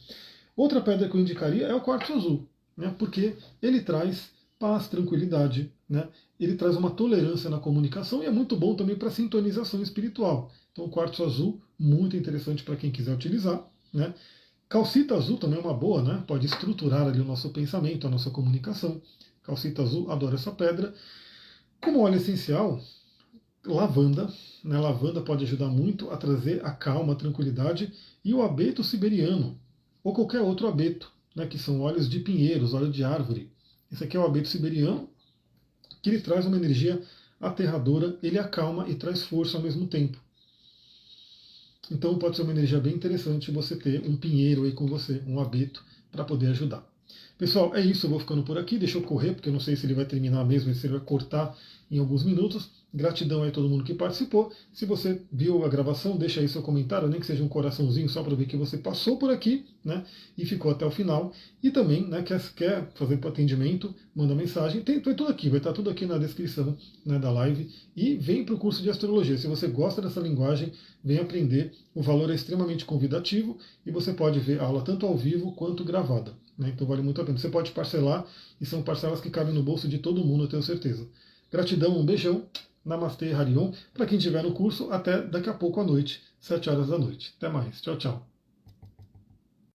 Outra pedra que eu indicaria é o quartzo azul, né? Porque ele traz paz, tranquilidade, né? Ele traz uma tolerância na comunicação e é muito bom também para sintonização espiritual. Então o quartzo azul, muito interessante para quem quiser utilizar. Né? Calcita azul também é uma boa, né? Pode estruturar ali o nosso pensamento, a nossa comunicação. Calcita azul, adoro essa pedra. Como óleo essencial, lavanda. Né? Lavanda pode ajudar muito a trazer a calma, a tranquilidade. E o abeto siberiano, ou qualquer outro abeto, né? Que são óleos de pinheiros, óleo de árvore. Esse aqui é o abeto siberiano, que ele traz uma energia aterradora, ele acalma e traz força ao mesmo tempo. Então pode ser uma energia bem interessante você ter um pinheiro aí com você, um abeto, para poder ajudar. Pessoal, é isso, eu vou ficando por aqui, deixa eu correr, porque eu não sei se ele vai terminar mesmo, se ele vai cortar em alguns minutos. Gratidão aí a todo mundo que participou. Se você viu a gravação, deixa aí seu comentário, nem que seja um coraçãozinho, só para ver que você passou por aqui, né, e ficou até o final. E também, né, quer fazer atendimento, manda mensagem, tem tudo aqui, vai estar tudo aqui na descrição, né, da live. E vem para o curso de astrologia. Se você gosta dessa linguagem, vem aprender. O valor é extremamente convidativo e você pode ver a aula tanto ao vivo quanto gravada. Né? Então vale muito a pena. Você pode parcelar e são parcelas que cabem no bolso de todo mundo, eu tenho certeza. Gratidão, um beijão. Namastê, Harion. Para quem estiver no curso, até daqui a pouco à noite, 7 horas da noite. Até mais. Tchau, tchau.